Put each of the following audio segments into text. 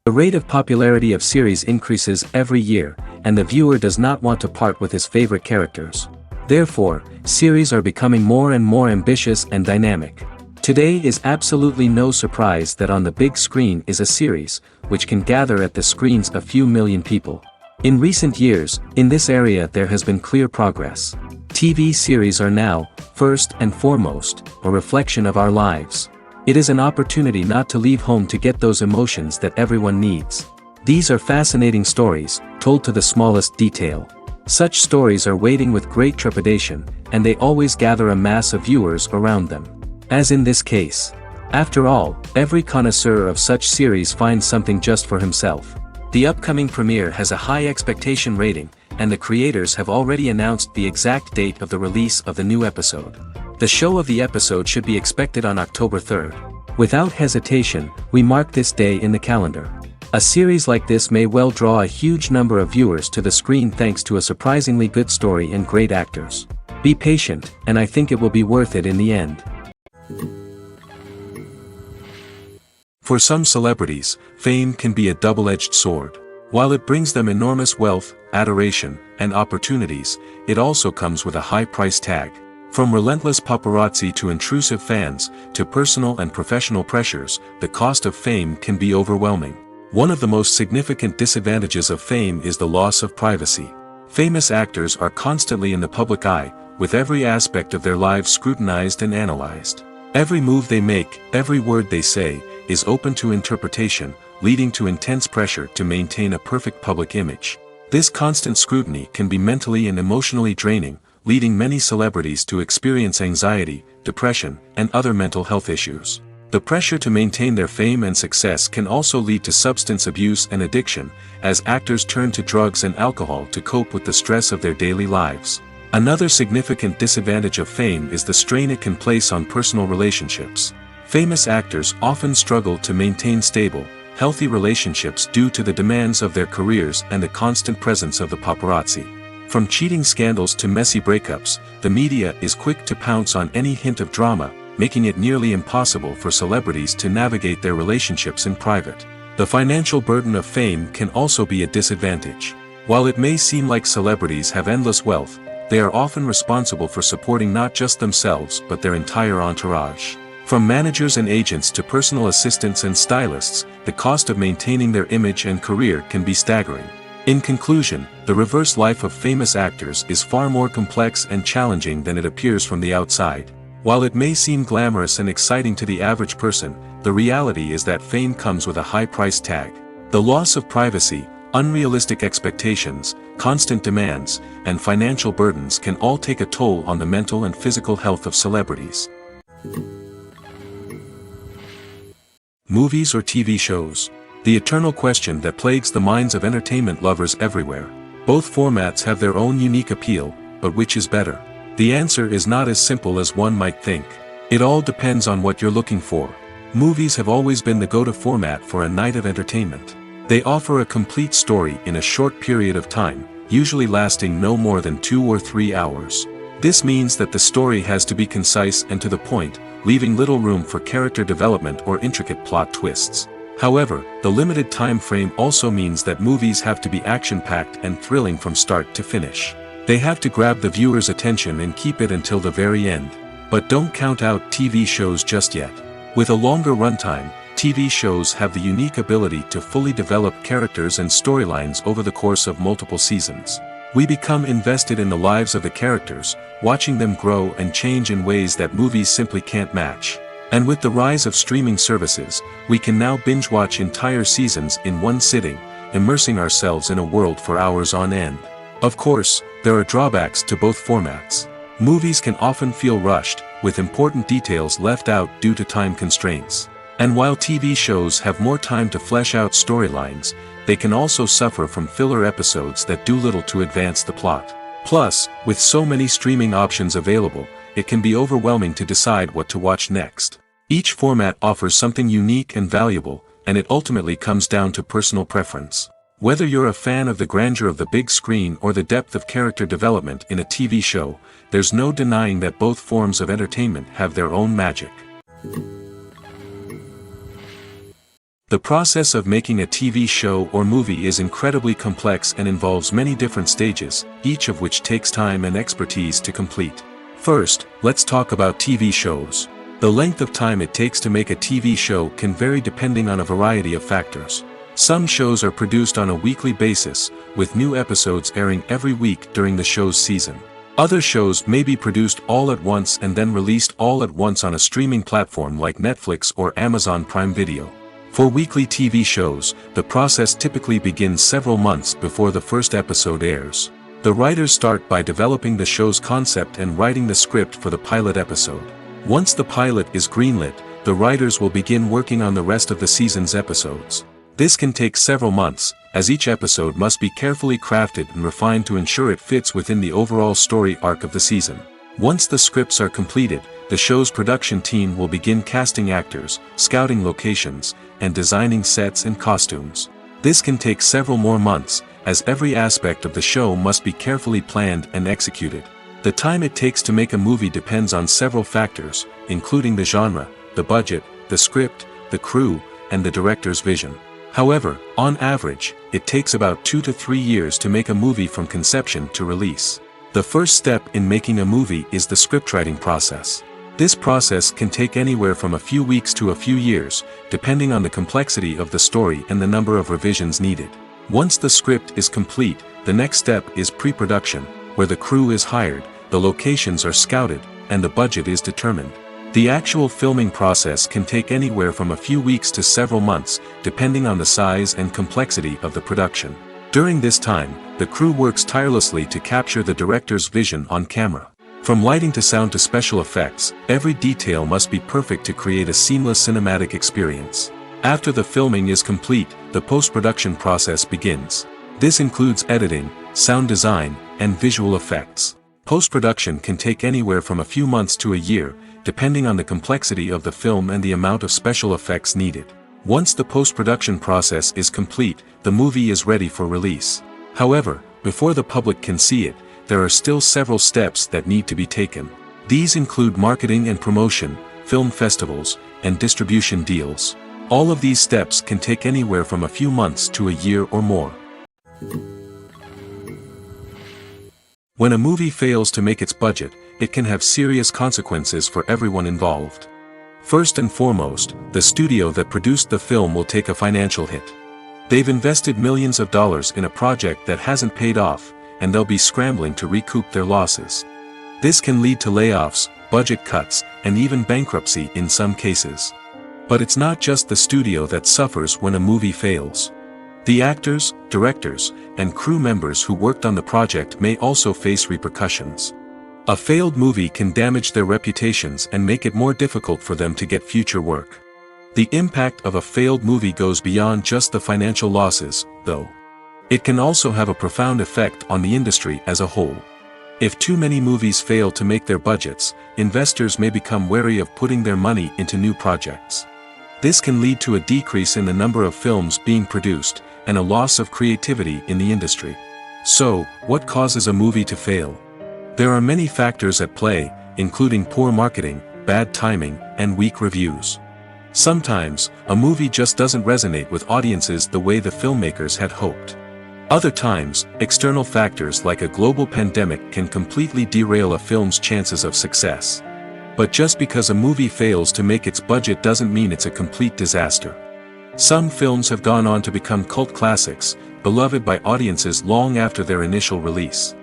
The rate of popularity of series increases every year, and the viewer does not want to part with his favorite characters. Therefore, series are becoming more and more ambitious and dynamic. Today is absolutely no surprise that on the big screen is a series, which can gather at the screens a few million people. In recent years, in this area there has been clear progress. TV series are now, first and foremost, a reflection of our lives. It is an opportunity not to leave home to get those emotions that everyone needs. These are fascinating stories, told to the smallest detail. Such stories are waiting with great trepidation, and they always gather a mass of viewers around them. As in this case. After all, every connoisseur of such series finds something just for himself. The upcoming premiere has a high expectation rating, and the creators have already announced the exact date of the release of the new episode. The show of the episode should be expected on October 3rd. Without hesitation, we mark this day in the calendar. A series like this may well draw a huge number of viewers to the screen thanks to a surprisingly good story and great actors. Be patient, and I think it will be worth it in the end. For some celebrities, fame can be a double-edged sword. While it brings them enormous wealth, adoration, and opportunities, it also comes with a high price tag. From relentless paparazzi to intrusive fans, to personal and professional pressures, the cost of fame can be overwhelming. One of the most significant disadvantages of fame is the loss of privacy. Famous actors are constantly in the public eye, with every aspect of their lives scrutinized and analyzed. Every move they make, every word they say, is open to interpretation, leading to intense pressure to maintain a perfect public image. This constant scrutiny can be mentally and emotionally draining, leading many celebrities to experience anxiety, depression, and other mental health issues. The pressure to maintain their fame and success can also lead to substance abuse and addiction, as actors turn to drugs and alcohol to cope with the stress of their daily lives. Another significant disadvantage of fame is the strain it can place on personal relationships. Famous actors often struggle to maintain stable, healthy relationships due to the demands of their careers and the constant presence of the paparazzi. From cheating scandals to messy breakups, the media is quick to pounce on any hint of drama, making it nearly impossible for celebrities to navigate their relationships in private. The financial burden of fame can also be a disadvantage. While it may seem like celebrities have endless wealth, they are often responsible for supporting not just themselves but their entire entourage. From managers and agents to personal assistants and stylists, the cost of maintaining their image and career can be staggering. In conclusion, the reverse life of famous actors is far more complex and challenging than it appears from the outside. While it may seem glamorous and exciting to the average person, the reality is that fame comes with a high price tag. The loss of privacy, unrealistic expectations, constant demands, and financial burdens can all take a toll on the mental and physical health of celebrities. Movies or TV shows? The eternal question that plagues the minds of entertainment lovers everywhere. Both formats have their own unique appeal, but which is better? The answer is not as simple as one might think. It all depends on what you're looking for. Movies have always been the go-to format for a night of entertainment. They offer a complete story in a short period of time, usually lasting no more than 2 or 3 hours. This means that the story has to be concise and to the point, leaving little room for character development or intricate plot twists. However, the limited time frame also means that movies have to be action-packed and thrilling from start to finish. They have to grab the viewer's attention and keep it until the very end. But don't count out TV shows just yet. With a longer runtime, TV shows have the unique ability to fully develop characters and storylines over the course of multiple seasons. We become invested in the lives of the characters, watching them grow and change in ways that movies simply can't match. And with the rise of streaming services, we can now binge-watch entire seasons in one sitting, immersing ourselves in a world for hours on end. Of course, there are drawbacks to both formats. Movies can often feel rushed, with important details left out due to time constraints. And while TV shows have more time to flesh out storylines, they can also suffer from filler episodes that do little to advance the plot. Plus, with so many streaming options available, it can be overwhelming to decide what to watch next. Each format offers something unique and valuable, and it ultimately comes down to personal preference. Whether you're a fan of the grandeur of the big screen or the depth of character development in a TV show, there's no denying that both forms of entertainment have their own magic. The process of making a TV show or movie is incredibly complex and involves many different stages, each of which takes time and expertise to complete. First, let's talk about TV shows. The length of time it takes to make a TV show can vary depending on a variety of factors. Some shows are produced on a weekly basis, with new episodes airing every week during the show's season. Other shows may be produced all at once and then released all at once on a streaming platform like Netflix or Amazon Prime Video. For weekly TV shows, the process typically begins several months before the first episode airs. The writers start by developing the show's concept and writing the script for the pilot episode. Once the pilot is greenlit, the writers will begin working on the rest of the season's episodes. This can take several months, as each episode must be carefully crafted and refined to ensure it fits within the overall story arc of the season. Once the scripts are completed, the show's production team will begin casting actors, scouting locations, and designing sets and costumes. This can take several more months, as every aspect of the show must be carefully planned and executed. The time it takes to make a movie depends on several factors, including the genre, the budget, the script, the crew, and the director's vision. However, on average, it takes about 2 to 3 years to make a movie from conception to release. The first step in making a movie is the scriptwriting process. This process can take anywhere from a few weeks to a few years, depending on the complexity of the story and the number of revisions needed. Once the script is complete, the next step is pre-production, where the crew is hired, the locations are scouted, and the budget is determined. The actual filming process can take anywhere from a few weeks to several months, depending on the size and complexity of the production. During this time, the crew works tirelessly to capture the director's vision on camera. From lighting to sound to special effects, every detail must be perfect to create a seamless cinematic experience. After the filming is complete, the post-production process begins. This includes editing, sound design, and visual effects. Post-production can take anywhere from a few months to a year, depending on the complexity of the film and the amount of special effects needed. Once the post-production process is complete, the movie is ready for release. However, before the public can see it, there are still several steps that need to be taken. These include marketing and promotion, film festivals, and distribution deals. All of these steps can take anywhere from a few months to a year or more. When a movie fails to make its budget, it can have serious consequences for everyone involved. First and foremost, the studio that produced the film will take a financial hit. They've invested millions of dollars in a project that hasn't paid off, and they'll be scrambling to recoup their losses. This can lead to layoffs, budget cuts, and even bankruptcy in some cases. But it's not just the studio that suffers when a movie fails. The actors, directors, and crew members who worked on the project may also face repercussions. A failed movie can damage their reputations and make it more difficult for them to get future work. The impact of a failed movie goes beyond just the financial losses, though. It can also have a profound effect on the industry as a whole. If too many movies fail to make their budgets, investors may become wary of putting their money into new projects. This can lead to a decrease in the number of films being produced, and a loss of creativity in the industry. So, what causes a movie to fail? There are many factors at play, including poor marketing, bad timing, and weak reviews. Sometimes, a movie just doesn't resonate with audiences the way the filmmakers had hoped. Other times, external factors like a global pandemic can completely derail a film's chances of success. But just because a movie fails to make its budget doesn't mean it's a complete disaster. Some films have gone on to become cult classics, beloved by audiences long after their initial release.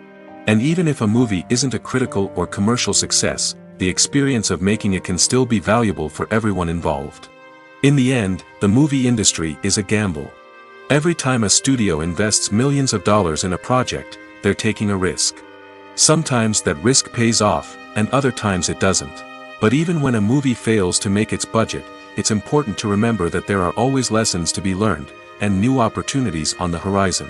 And even if a movie isn't a critical or commercial success, the experience of making it can still be valuable for everyone involved. In the end, the movie industry is a gamble. Every time a studio invests millions of dollars in a project, they're taking a risk. Sometimes that risk pays off, and other times it doesn't. But even when a movie fails to make its budget, it's important to remember that there are always lessons to be learned, and new opportunities on the horizon.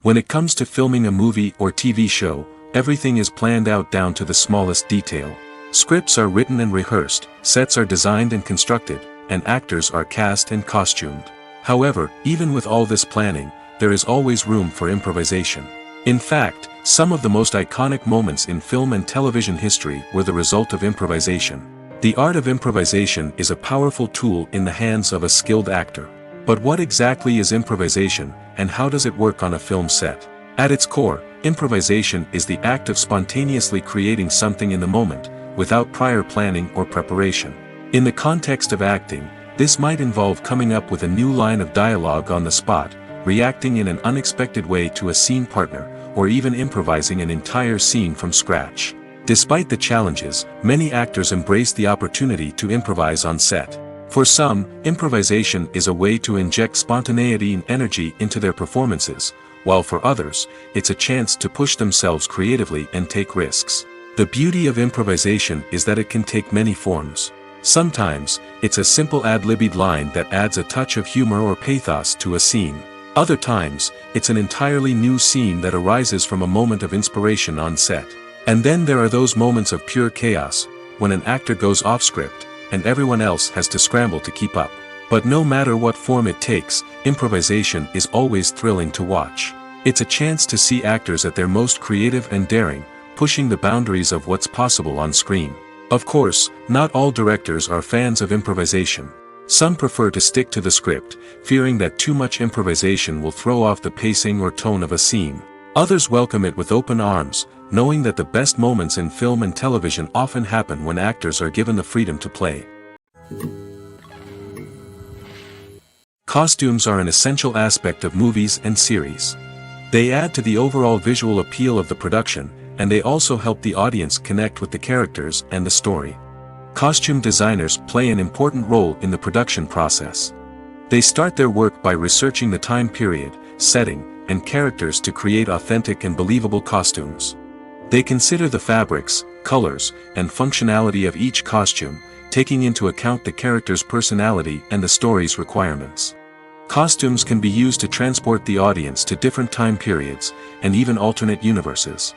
When it comes to filming a movie or TV show, everything is planned out down to the smallest detail. Scripts are written and rehearsed, sets are designed and constructed, and actors are cast and costumed. However, even with all this planning, there is always room for improvisation. In fact, some of the most iconic moments in film and television history were the result of improvisation. The art of improvisation is a powerful tool in the hands of a skilled actor. But what exactly is improvisation, and how does it work on a film set? At its core, improvisation is the act of spontaneously creating something in the moment, without prior planning or preparation. In the context of acting, this might involve coming up with a new line of dialogue on the spot, reacting in an unexpected way to a scene partner, or even improvising an entire scene from scratch. Despite the challenges, many actors embrace the opportunity to improvise on set. For some, improvisation is a way to inject spontaneity and energy into their performances, while for others, it's a chance to push themselves creatively and take risks. The beauty of improvisation is that it can take many forms. Sometimes, it's a simple ad-libbed line that adds a touch of humor or pathos to a scene. Other times, it's an entirely new scene that arises from a moment of inspiration on set. And then there are those moments of pure chaos, when an actor goes off script, and everyone else has to scramble to keep up. But no matter what form it takes, improvisation is always thrilling to watch. It's a chance to see actors at their most creative and daring, pushing the boundaries of what's possible on screen. Of course, not all directors are fans of improvisation. Some prefer to stick to the script, fearing that too much improvisation will throw off the pacing or tone of a scene. Others welcome it with open arms, knowing that the best moments in film and television often happen when actors are given the freedom to play. Costumes are an essential aspect of movies and series. They add to the overall visual appeal of the production, and they also help the audience connect with the characters and the story. Costume designers play an important role in the production process. They start their work by researching the time period, setting, and characters to create authentic and believable costumes. They consider the fabrics, colors, and functionality of each costume, taking into account the character's personality and the story's requirements. Costumes can be used to transport the audience to different time periods, and even alternate universes.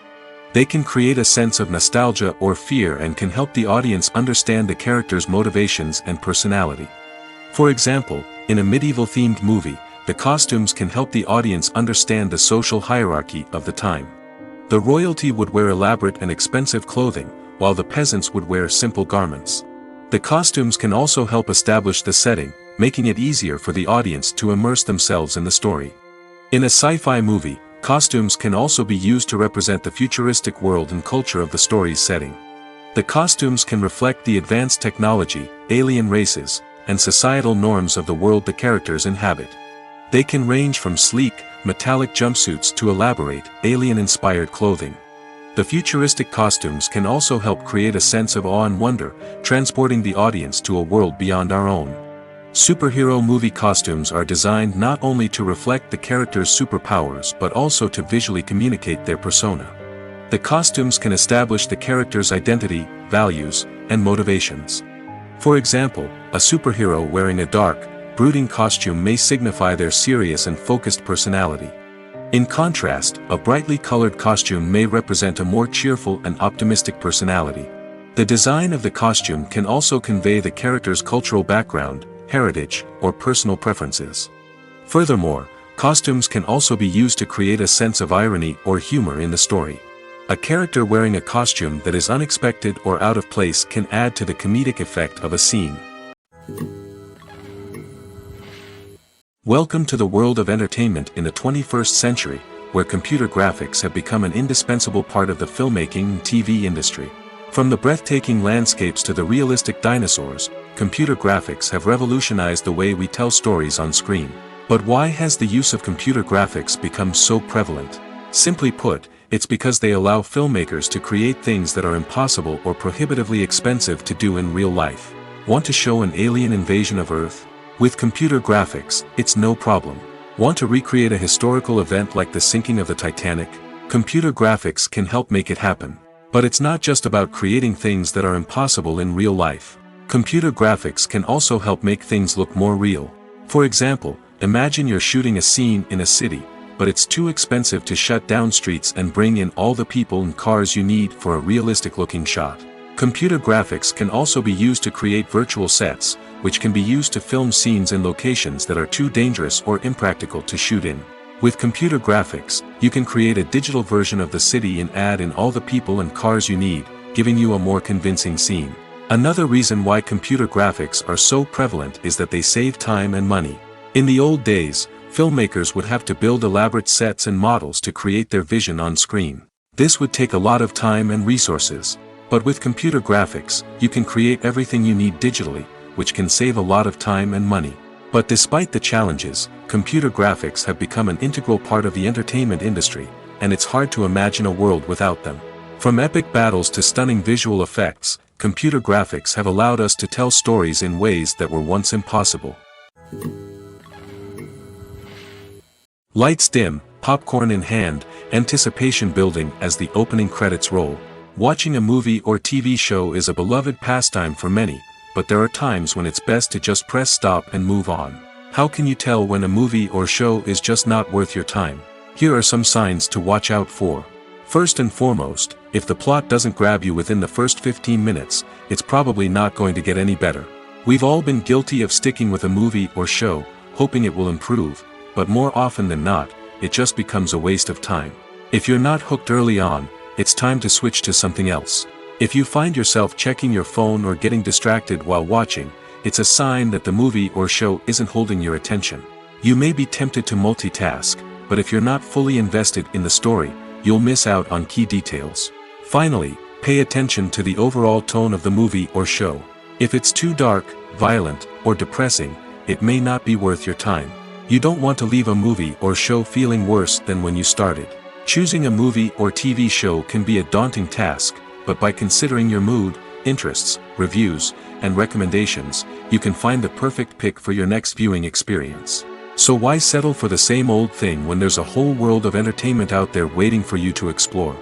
They can create a sense of nostalgia or fear and can help the audience understand the character's motivations and personality. For example, in a medieval-themed movie, the costumes can help the audience understand the social hierarchy of the time. The royalty would wear elaborate and expensive clothing, while the peasants would wear simple garments. The costumes can also help establish the setting, making it easier for the audience to immerse themselves in the story. In a sci-fi movie, costumes can also be used to represent the futuristic world and culture of the story's setting. The costumes can reflect the advanced technology, alien races, and societal norms of the world the characters inhabit. They can range from sleek, metallic jumpsuits to elaborate, alien-inspired clothing. The futuristic costumes can also help create a sense of awe and wonder, transporting the audience to a world beyond our own. Superhero movie costumes are designed not only to reflect the character's superpowers but also to visually communicate their persona. The costumes can establish the character's identity, values, and motivations. For example, a superhero wearing a dark, brooding costume may signify their serious and focused personality. In contrast, a brightly colored costume may represent a more cheerful and optimistic personality. The design of the costume can also convey the character's cultural background, heritage, or personal preferences. Furthermore, costumes can also be used to create a sense of irony or humor in the story. A character wearing a costume that is unexpected or out of place can add to the comedic effect of a scene. Welcome to the world of entertainment in the 21st century, where computer graphics have become an indispensable part of the filmmaking and TV industry. From the breathtaking landscapes to the realistic dinosaurs, computer graphics have revolutionized the way we tell stories on screen. But why has the use of computer graphics become so prevalent? Simply put, it's because they allow filmmakers to create things that are impossible or prohibitively expensive to do in real life. Want to show an alien invasion of Earth? With computer graphics, it's no problem. Want to recreate a historical event like the sinking of the Titanic? Computer graphics can help make it happen. But it's not just about creating things that are impossible in real life. Computer graphics can also help make things look more real. For example, imagine you're shooting a scene in a city, but it's too expensive to shut down streets and bring in all the people and cars you need for a realistic-looking shot. Computer graphics can also be used to create virtual sets, which can be used to film scenes in locations that are too dangerous or impractical to shoot in. With computer graphics, you can create a digital version of the city and add in all the people and cars you need, giving you a more convincing scene. Another reason why computer graphics are so prevalent is that they save time and money. In the old days, filmmakers would have to build elaborate sets and models to create their vision on screen. This would take a lot of time and resources. But with computer graphics, you can create everything you need digitally, which can save a lot of time and money. But despite the challenges, computer graphics have become an integral part of the entertainment industry, and it's hard to imagine a world without them. From epic battles to stunning visual effects, computer graphics have allowed us to tell stories in ways that were once impossible. Lights dim, popcorn in hand, anticipation building as the opening credits roll. Watching a movie or TV show is a beloved pastime for many, but there are times when it's best to just press stop and move on. How can you tell when a movie or show is just not worth your time? Here are some signs to watch out for. First and foremost, if the plot doesn't grab you within the first 15 minutes, it's probably not going to get any better. We've all been guilty of sticking with a movie or show, hoping it will improve, but more often than not, it just becomes a waste of time. If you're not hooked early on, it's time to switch to something else. If you find yourself checking your phone or getting distracted while watching, it's a sign that the movie or show isn't holding your attention. You may be tempted to multitask, but if you're not fully invested in the story, you'll miss out on key details. Finally, pay attention to the overall tone of the movie or show. If it's too dark, violent, or depressing, it may not be worth your time. You don't want to leave a movie or show feeling worse than when you started. Choosing a movie or TV show can be a daunting task, but by considering your mood, interests, reviews, and recommendations, you can find the perfect pick for your next viewing experience. So why settle for the same old thing when there's a whole world of entertainment out there waiting for you to explore?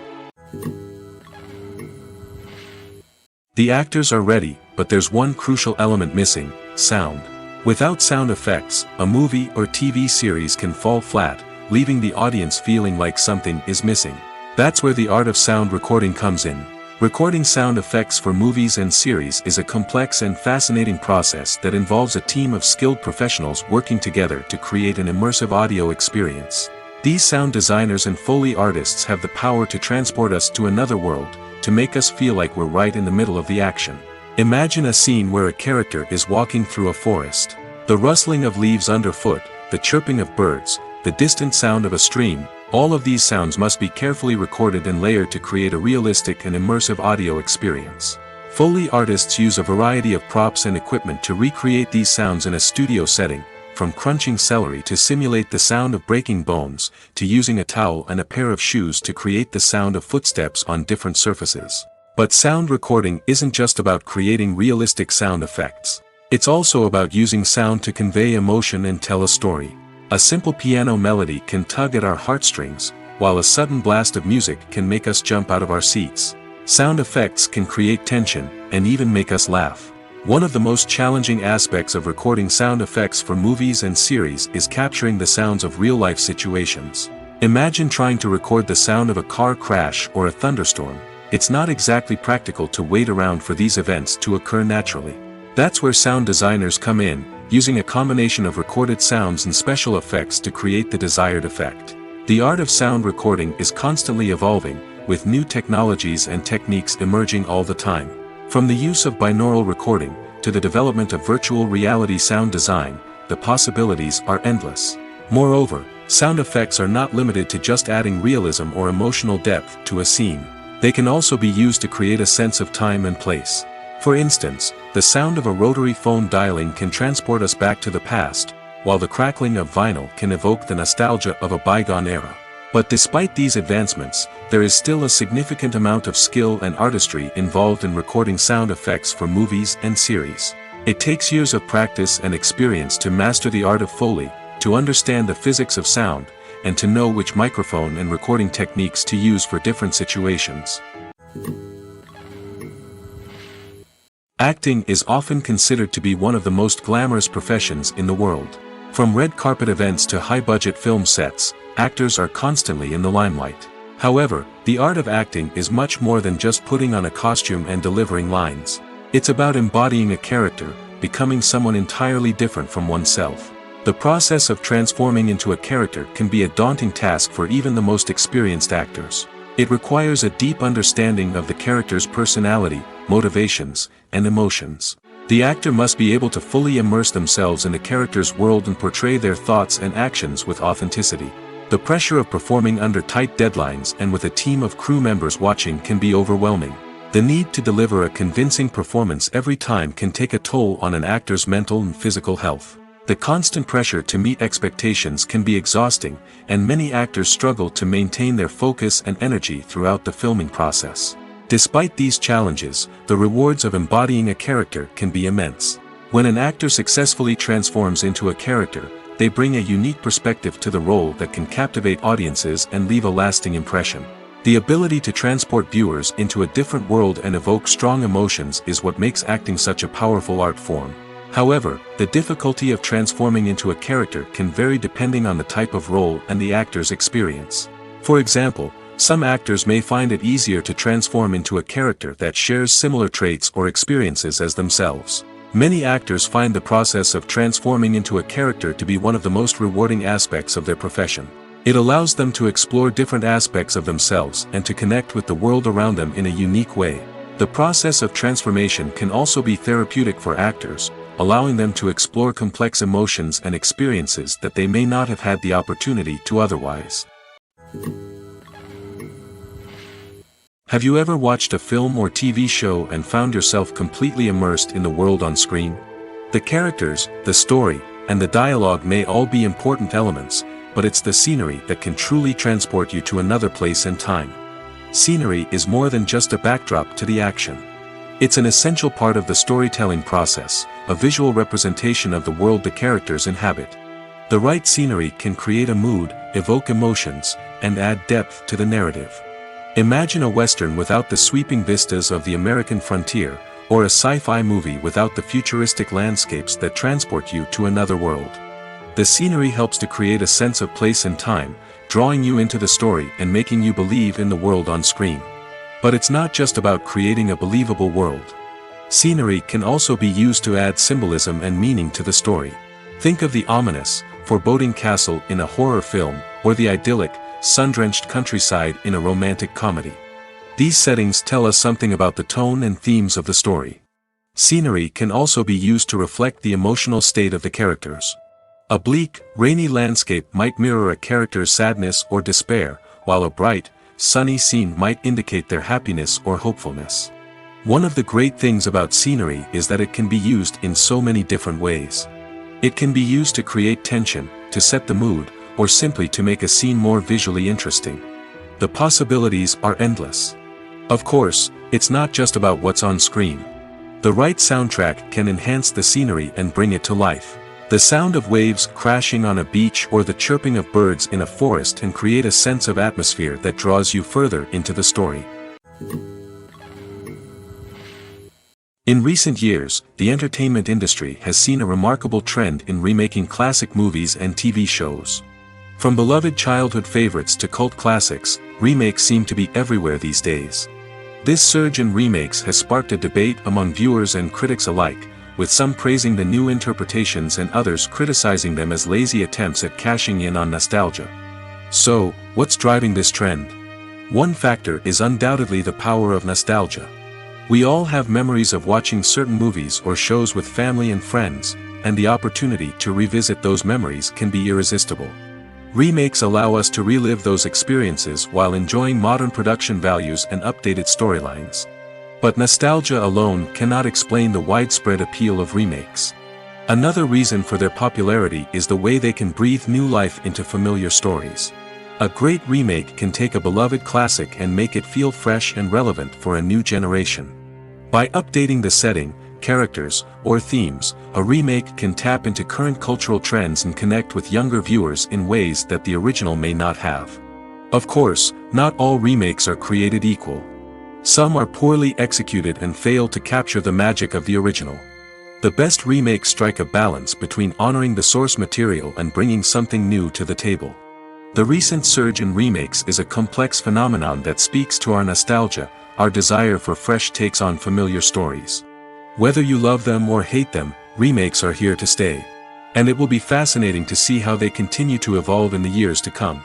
The actors are ready, but there's one crucial element missing: sound. Without sound effects, a movie or TV series can fall flat, leaving the audience feeling like something is missing. That's where the art of sound recording comes in. Recording sound effects for movies and series is a complex and fascinating process that involves a team of skilled professionals working together to create an immersive audio experience. These sound designers and Foley artists have the power to transport us to another world, to make us feel like we're right in the middle of the action. Imagine a scene where a character is walking through a forest. The rustling of leaves underfoot, the chirping of birds, the distant sound of a stream, all of these sounds must be carefully recorded and layered to create a realistic and immersive audio experience. Foley artists use a variety of props and equipment to recreate these sounds in a studio setting, from crunching celery to simulate the sound of breaking bones, to using a towel and a pair of shoes to create the sound of footsteps on different surfaces. But sound recording isn't just about creating realistic sound effects. It's also about using sound to convey emotion and tell a story. A simple piano melody can tug at our heartstrings, while a sudden blast of music can make us jump out of our seats. Sound effects can create tension, and even make us laugh. One of the most challenging aspects of recording sound effects for movies and series is capturing the sounds of real-life situations. Imagine trying to record the sound of a car crash or a thunderstorm. It's not exactly practical to wait around for these events to occur naturally. That's where sound designers come in, using a combination of recorded sounds and special effects to create the desired effect. The art of sound recording is constantly evolving, with new technologies and techniques emerging all the time. From the use of binaural recording, to the development of virtual reality sound design, the possibilities are endless. Moreover, sound effects are not limited to just adding realism or emotional depth to a scene. They can also be used to create a sense of time and place. For instance, the sound of a rotary phone dialing can transport us back to the past, while the crackling of vinyl can evoke the nostalgia of a bygone era. But despite these advancements, there is still a significant amount of skill and artistry involved in recording sound effects for movies and series. It takes years of practice and experience to master the art of Foley, to understand the physics of sound, and to know which microphone and recording techniques to use for different situations. Acting is often considered to be one of the most glamorous professions in the world. From red carpet events to high-budget film sets, actors are constantly in the limelight. However, the art of acting is much more than just putting on a costume and delivering lines. It's about embodying a character, becoming someone entirely different from oneself. The process of transforming into a character can be a daunting task for even the most experienced actors. It requires a deep understanding of the character's personality, motivations, and emotions. The actor must be able to fully immerse themselves in the character's world and portray their thoughts and actions with authenticity. The pressure of performing under tight deadlines and with a team of crew members watching can be overwhelming. The need to deliver a convincing performance every time can take a toll on an actor's mental and physical health. The constant pressure to meet expectations can be exhausting, and many actors struggle to maintain their focus and energy throughout the filming process. Despite these challenges, the rewards of embodying a character can be immense. When an actor successfully transforms into a character, they bring a unique perspective to the role that can captivate audiences and leave a lasting impression. The ability to transport viewers into a different world and evoke strong emotions is what makes acting such a powerful art form. However, the difficulty of transforming into a character can vary depending on the type of role and the actor's experience. For example, some actors may find it easier to transform into a character that shares similar traits or experiences as themselves. Many actors find the process of transforming into a character to be one of the most rewarding aspects of their profession. It allows them to explore different aspects of themselves and to connect with the world around them in a unique way. The process of transformation can also be therapeutic for actors, allowing them to explore complex emotions and experiences that they may not have had the opportunity to otherwise. Have you ever watched a film or TV show and found yourself completely immersed in the world on screen? The characters, the story, and the dialogue may all be important elements, but it's the scenery that can truly transport you to another place and time. Scenery is more than just a backdrop to the action. It's an essential part of the storytelling process, a visual representation of the world the characters inhabit. The right scenery can create a mood, evoke emotions, and add depth to the narrative. Imagine a Western without the sweeping vistas of the American frontier, or a sci-fi movie without the futuristic landscapes that transport you to another world. The scenery helps to create a sense of place and time, drawing you into the story and making you believe in the world on screen. But it's not just about creating a believable world. Scenery can also be used to add symbolism and meaning to the story. Think of the ominous, foreboding castle in a horror film, or the idyllic, sun-drenched countryside in a romantic comedy. These settings tell us something about the tone and themes of the story. Scenery can also be used to reflect the emotional state of the characters. A bleak, rainy landscape might mirror a character's sadness or despair, while a bright, sunny scene might indicate their happiness or hopefulness. One of the great things about scenery is that it can be used in so many different ways. It can be used to create tension, to set the mood, or simply to make a scene more visually interesting. The possibilities are endless. Of course, it's not just about what's on screen. The right soundtrack can enhance the scenery and bring it to life. The sound of waves crashing on a beach or the chirping of birds in a forest can create a sense of atmosphere that draws you further into the story. In recent years, the entertainment industry has seen a remarkable trend in remaking classic movies and TV shows. From beloved childhood favorites to cult classics, remakes seem to be everywhere these days. This surge in remakes has sparked a debate among viewers and critics alike, with some praising the new interpretations and others criticizing them as lazy attempts at cashing in on nostalgia. So, what's driving this trend? One factor is undoubtedly the power of nostalgia. We all have memories of watching certain movies or shows with family and friends, and the opportunity to revisit those memories can be irresistible. Remakes allow us to relive those experiences while enjoying modern production values and updated storylines. But nostalgia alone cannot explain the widespread appeal of remakes. Another reason for their popularity is the way they can breathe new life into familiar stories. A great remake can take a beloved classic and make it feel fresh and relevant for a new generation. By updating the setting, characters, or themes, a remake can tap into current cultural trends and connect with younger viewers in ways that the original may not have. Of course, not all remakes are created equal. Some are poorly executed and fail to capture the magic of the original. The best remakes strike a balance between honoring the source material and bringing something new to the table. The recent surge in remakes is a complex phenomenon that speaks to our nostalgia, our desire for fresh takes on familiar stories. Whether you love them or hate them, remakes are here to stay. And it will be fascinating to see how they continue to evolve in the years to come.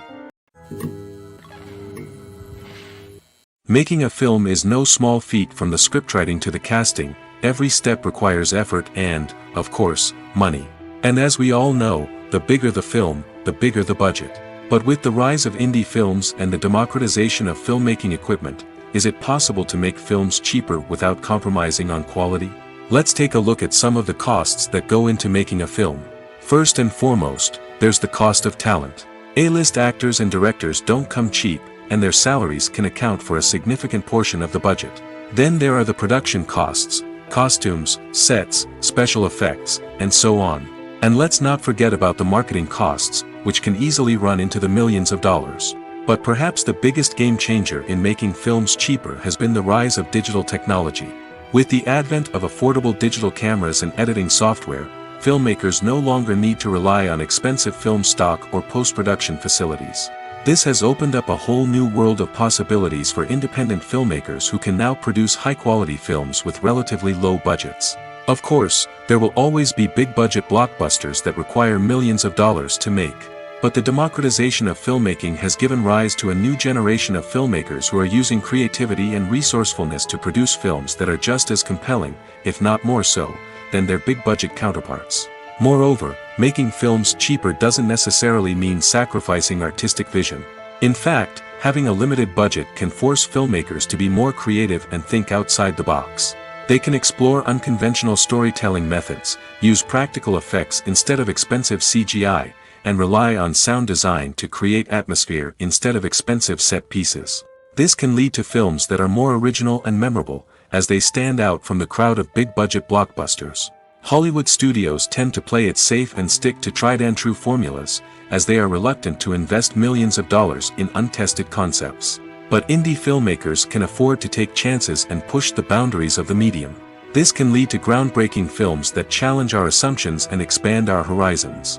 Making a film is no small feat. From the scriptwriting to the casting, every step requires effort and, of course, money. And as we all know, the bigger the film, the bigger the budget. But with the rise of indie films and the democratization of filmmaking equipment, is it possible to make films cheaper without compromising on quality? Let's take a look at some of the costs that go into making a film. First and foremost, there's the cost of talent. A-list actors and directors don't come cheap, and their salaries can account for a significant portion of the budget. Then there are the production costs, costumes, sets, special effects, and so on. And let's not forget about the marketing costs, which can easily run into the millions of dollars. But perhaps the biggest game changer in making films cheaper has been the rise of digital technology. With the advent of affordable digital cameras and editing software, filmmakers no longer need to rely on expensive film stock or post-production facilities. This has opened up a whole new world of possibilities for independent filmmakers who can now produce high-quality films with relatively low budgets. Of course, there will always be big-budget blockbusters that require millions of dollars to make. But the democratization of filmmaking has given rise to a new generation of filmmakers who are using creativity and resourcefulness to produce films that are just as compelling, if not more so, than their big-budget counterparts. Moreover, making films cheaper doesn't necessarily mean sacrificing artistic vision. In fact, having a limited budget can force filmmakers to be more creative and think outside the box. They can explore unconventional storytelling methods, use practical effects instead of expensive CGI, and rely on sound design to create atmosphere instead of expensive set pieces. This can lead to films that are more original and memorable, as they stand out from the crowd of big-budget blockbusters. Hollywood studios tend to play it safe and stick to tried-and-true formulas, as they are reluctant to invest millions of dollars in untested concepts. But indie filmmakers can afford to take chances and push the boundaries of the medium. This can lead to groundbreaking films that challenge our assumptions and expand our horizons.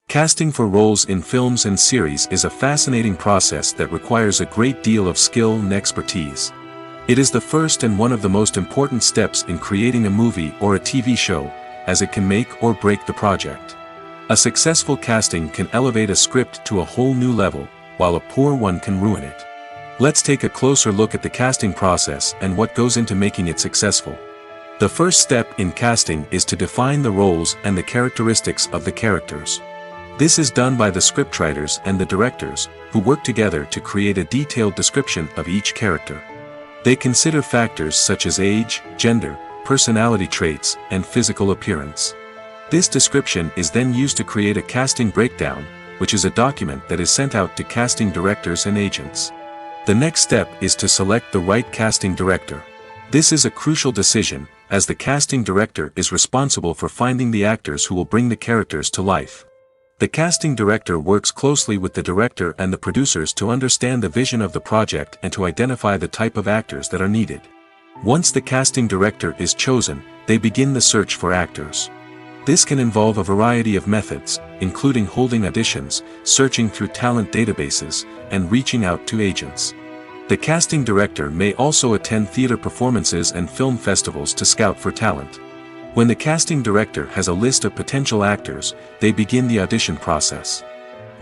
Casting for roles in films and series is a fascinating process that requires a great deal of skill and expertise. It is the first and one of the most important steps in creating a movie or a TV show, as it can make or break the project. A successful casting can elevate a script to a whole new level, while a poor one can ruin it. Let's take a closer look at the casting process and what goes into making it successful. The first step in casting is to define the roles and the characteristics of the characters. This is done by the scriptwriters and the directors, who work together to create a detailed description of each character. They consider factors such as age, gender, personality traits, and physical appearance. This description is then used to create a casting breakdown, which is a document that is sent out to casting directors and agents. The next step is to select the right casting director. This is a crucial decision, as the casting director is responsible for finding the actors who will bring the characters to life. The casting director works closely with the director and the producers to understand the vision of the project and to identify the type of actors that are needed. Once the casting director is chosen, they begin the search for actors. This can involve a variety of methods, including holding auditions, searching through talent databases, and reaching out to agents. The casting director may also attend theater performances and film festivals to scout for talent. When the casting director has a list of potential actors, they begin the audition process.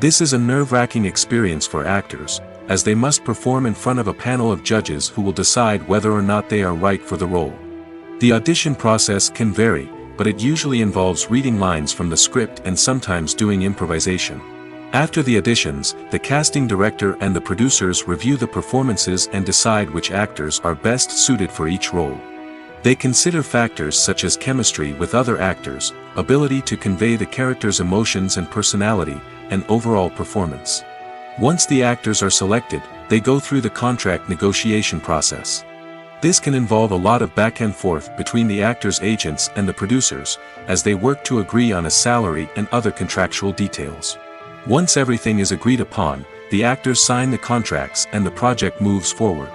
This is a nerve-wracking experience for actors, as they must perform in front of a panel of judges who will decide whether or not they are right for the role. The audition process can vary, but it usually involves reading lines from the script and sometimes doing improvisation. After the auditions, the casting director and the producers review the performances and decide which actors are best suited for each role. They consider factors such as chemistry with other actors, ability to convey the character's emotions and personality, and overall performance. Once the actors are selected, they go through the contract negotiation process. This can involve a lot of back and forth between the actors' agents and the producers, as they work to agree on a salary and other contractual details. Once everything is agreed upon, the actors sign the contracts and the project moves forward.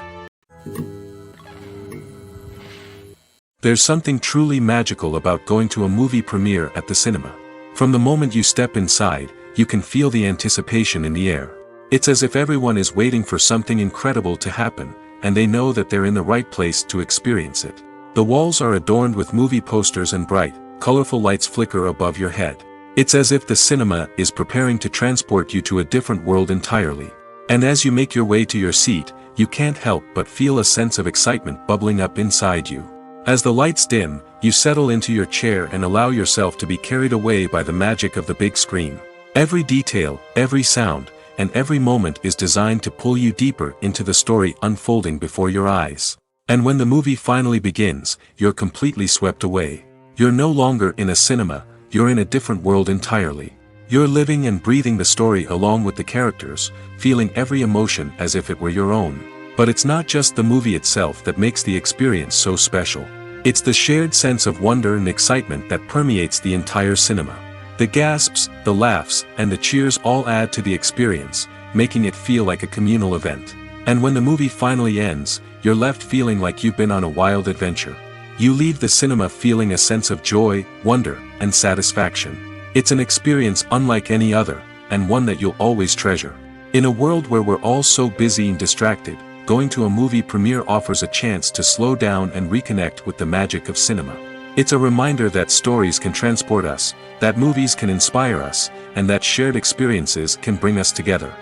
There's something truly magical about going to a movie premiere at the cinema. From the moment you step inside, you can feel the anticipation in the air. It's as if everyone is waiting for something incredible to happen, and they know that they're in the right place to experience it. The walls are adorned with movie posters and bright, colorful lights flicker above your head. It's as if the cinema is preparing to transport you to a different world entirely. And as you make your way to your seat, you can't help but feel a sense of excitement bubbling up inside you. As the lights dim, you settle into your chair and allow yourself to be carried away by the magic of the big screen. Every detail, every sound, and every moment is designed to pull you deeper into the story unfolding before your eyes. And when the movie finally begins, you're completely swept away. You're no longer in a cinema, you're in a different world entirely. You're living and breathing the story along with the characters, feeling every emotion as if it were your own. But it's not just the movie itself that makes the experience so special. It's the shared sense of wonder and excitement that permeates the entire cinema. The gasps, the laughs, and the cheers all add to the experience, making it feel like a communal event. And when the movie finally ends, you're left feeling like you've been on a wild adventure. You leave the cinema feeling a sense of joy, wonder, and satisfaction. It's an experience unlike any other, and one that you'll always treasure. In a world where we're all so busy and distracted, going to a movie premiere offers a chance to slow down and reconnect with the magic of cinema. It's a reminder that stories can transport us, that movies can inspire us, and that shared experiences can bring us together.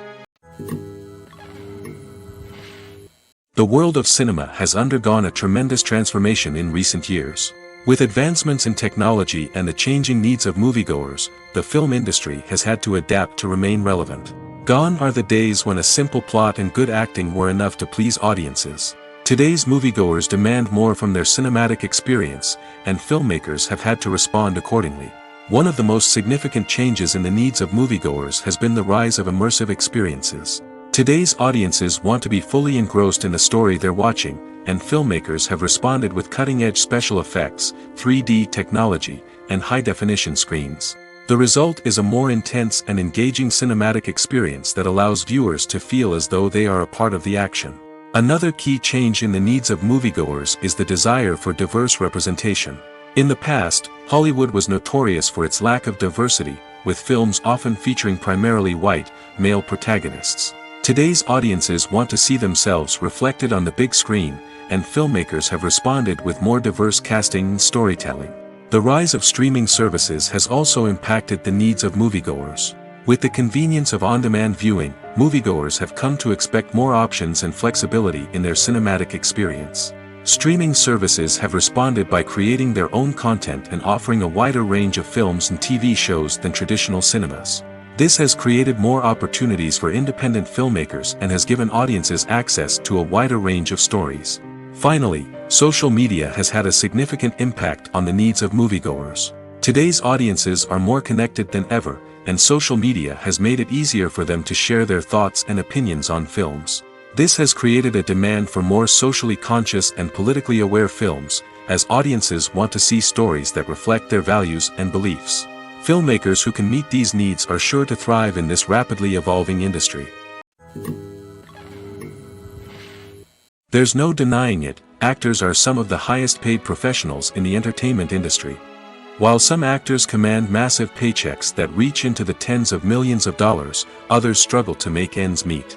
The world of cinema has undergone a tremendous transformation in recent years. With advancements in technology and the changing needs of moviegoers, the film industry has had to adapt to remain relevant. Gone are the days when a simple plot and good acting were enough to please audiences. Today's moviegoers demand more from their cinematic experience, and filmmakers have had to respond accordingly. One of the most significant changes in the needs of moviegoers has been the rise of immersive experiences. Today's audiences want to be fully engrossed in the story they're watching, and filmmakers have responded with cutting-edge special effects, 3D technology, and high-definition screens. The result is a more intense and engaging cinematic experience that allows viewers to feel as though they are a part of the action. Another key change in the needs of moviegoers is the desire for diverse representation. In the past, Hollywood was notorious for its lack of diversity, with films often featuring primarily white, male protagonists. Today's audiences want to see themselves reflected on the big screen, and filmmakers have responded with more diverse casting and storytelling. The rise of streaming services has also impacted the needs of moviegoers. With the convenience of on-demand viewing, moviegoers have come to expect more options and flexibility in their cinematic experience. Streaming services have responded by creating their own content and offering a wider range of films and TV shows than traditional cinemas. This has created more opportunities for independent filmmakers and has given audiences access to a wider range of stories. Finally, social media has had a significant impact on the needs of moviegoers. Today's audiences are more connected than ever, and social media has made it easier for them to share their thoughts and opinions on films. This has created a demand for more socially conscious and politically aware films, as audiences want to see stories that reflect their values and beliefs. Filmmakers who can meet these needs are sure to thrive in this rapidly evolving industry. There's no denying it, actors are some of the highest paid professionals in the entertainment industry. While some actors command massive paychecks that reach into the tens of millions of dollars, others struggle to make ends meet.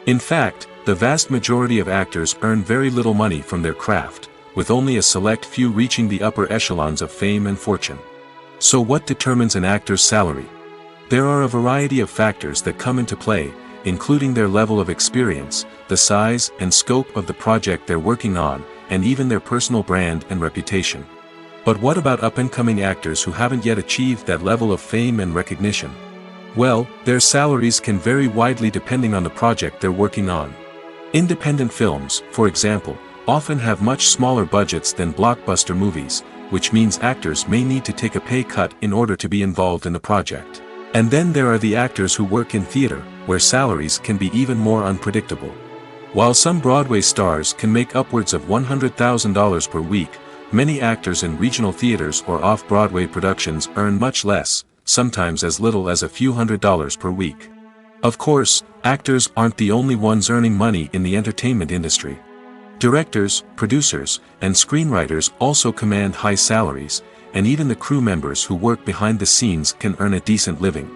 In fact, the vast majority of actors earn very little money from their craft, with only a select few reaching the upper echelons of fame and fortune. So what determines an actor's salary? There are a variety of factors that come into play, including their level of experience, the size and scope of the project they're working on, and even their personal brand and reputation. But what about up-and-coming actors who haven't yet achieved that level of fame and recognition? Well, their salaries can vary widely depending on the project they're working on. Independent films, for example, often have much smaller budgets than blockbuster movies, which means actors may need to take a pay cut in order to be involved in the project. And then there are the actors who work in theater, where salaries can be even more unpredictable. While some Broadway stars can make upwards of $100,000 per week, many actors in regional theaters or off-Broadway productions earn much less, sometimes as little as a few $100s per week. Of course, actors aren't the only ones earning money in the entertainment industry. Directors, producers, and screenwriters also command high salaries, and even the crew members who work behind the scenes can earn a decent living.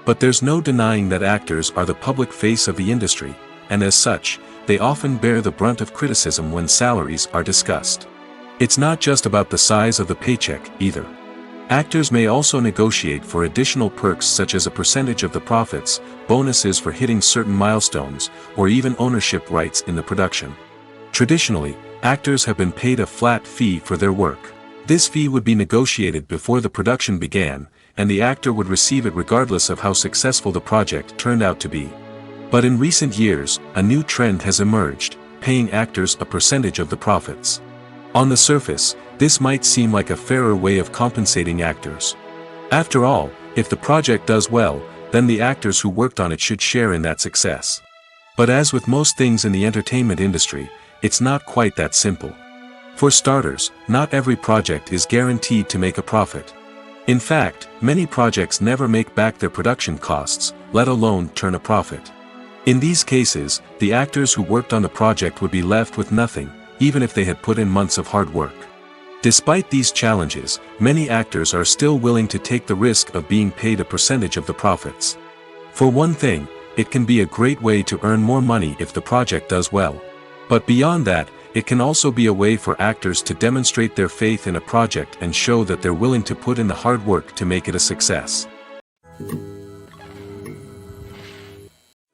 But there's no denying that actors are the public face of the industry, and as such, they often bear the brunt of criticism when salaries are discussed. It's not just about the size of the paycheck, either. Actors may also negotiate for additional perks such as a percentage of the profits, bonuses for hitting certain milestones, or even ownership rights in the production. Traditionally, actors have been paid a flat fee for their work. This fee would be negotiated before the production began, and the actor would receive it regardless of how successful the project turned out to be. But in recent years, a new trend has emerged, paying actors a percentage of the profits. On the surface, this might seem like a fairer way of compensating actors. After all, if the project does well, then the actors who worked on it should share in that success. But as with most things in the entertainment industry, it's not quite that simple. For starters, not every project is guaranteed to make a profit. In fact, many projects never make back their production costs, let alone turn a profit. In these cases, the actors who worked on the project would be left with nothing, even if they had put in months of hard work. Despite these challenges, many actors are still willing to take the risk of being paid a percentage of the profits. For one thing, it can be a great way to earn more money if the project does well. But beyond that, it can also be a way for actors to demonstrate their faith in a project and show that they're willing to put in the hard work to make it a success.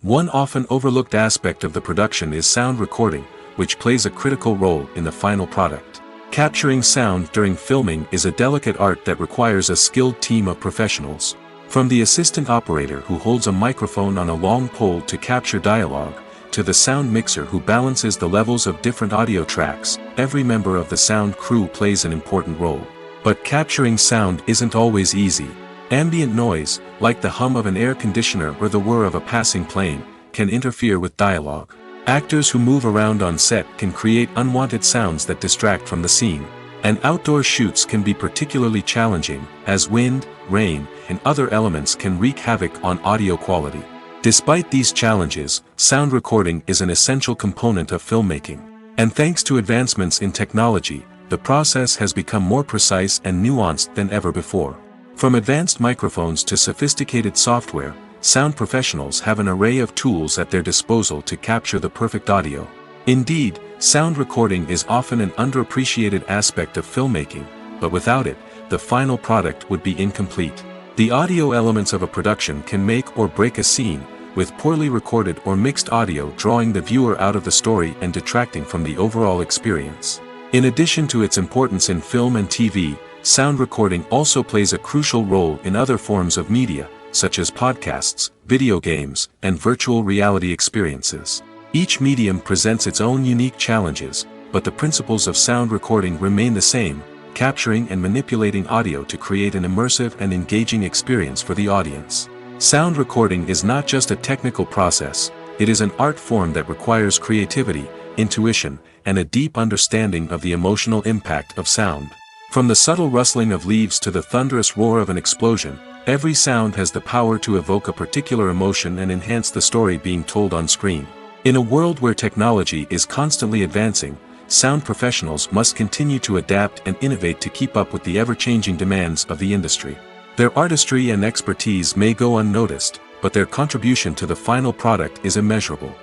One often overlooked aspect of the production is sound recording, which plays a critical role in the final product. Capturing sound during filming is a delicate art that requires a skilled team of professionals. From the assistant operator who holds a microphone on a long pole to capture dialogue, to the sound mixer who balances the levels of different audio tracks, every member of the sound crew plays an important role. But capturing sound isn't always easy. Ambient noise, like the hum of an air conditioner or the whir of a passing plane, can interfere with dialogue. Actors who move around on set can create unwanted sounds that distract from the scene. And outdoor shoots can be particularly challenging, as wind, rain, and other elements can wreak havoc on audio quality. Despite these challenges, sound recording is an essential component of filmmaking. And thanks to advancements in technology, the process has become more precise and nuanced than ever before. From advanced microphones to sophisticated software, sound professionals have an array of tools at their disposal to capture the perfect audio. Indeed, sound recording is often an underappreciated aspect of filmmaking, but without it, the final product would be incomplete. The audio elements of a production can make or break a scene, with poorly recorded or mixed audio drawing the viewer out of the story and detracting from the overall experience. In addition to its importance in film and TV, sound recording also plays a crucial role in other forms of media, such as podcasts, video games, and virtual reality experiences. Each medium presents its own unique challenges, but the principles of sound recording remain the same, capturing and manipulating audio to create an immersive and engaging experience for the audience. Sound recording is not just a technical process, it is an art form that requires creativity, intuition, and a deep understanding of the emotional impact of sound. From the subtle rustling of leaves to the thunderous roar of an explosion, every sound has the power to evoke a particular emotion and enhance the story being told on screen. In a world where technology is constantly advancing, sound professionals must continue to adapt and innovate to keep up with the ever-changing demands of the industry. Their artistry and expertise may go unnoticed, but their contribution to the final product is immeasurable.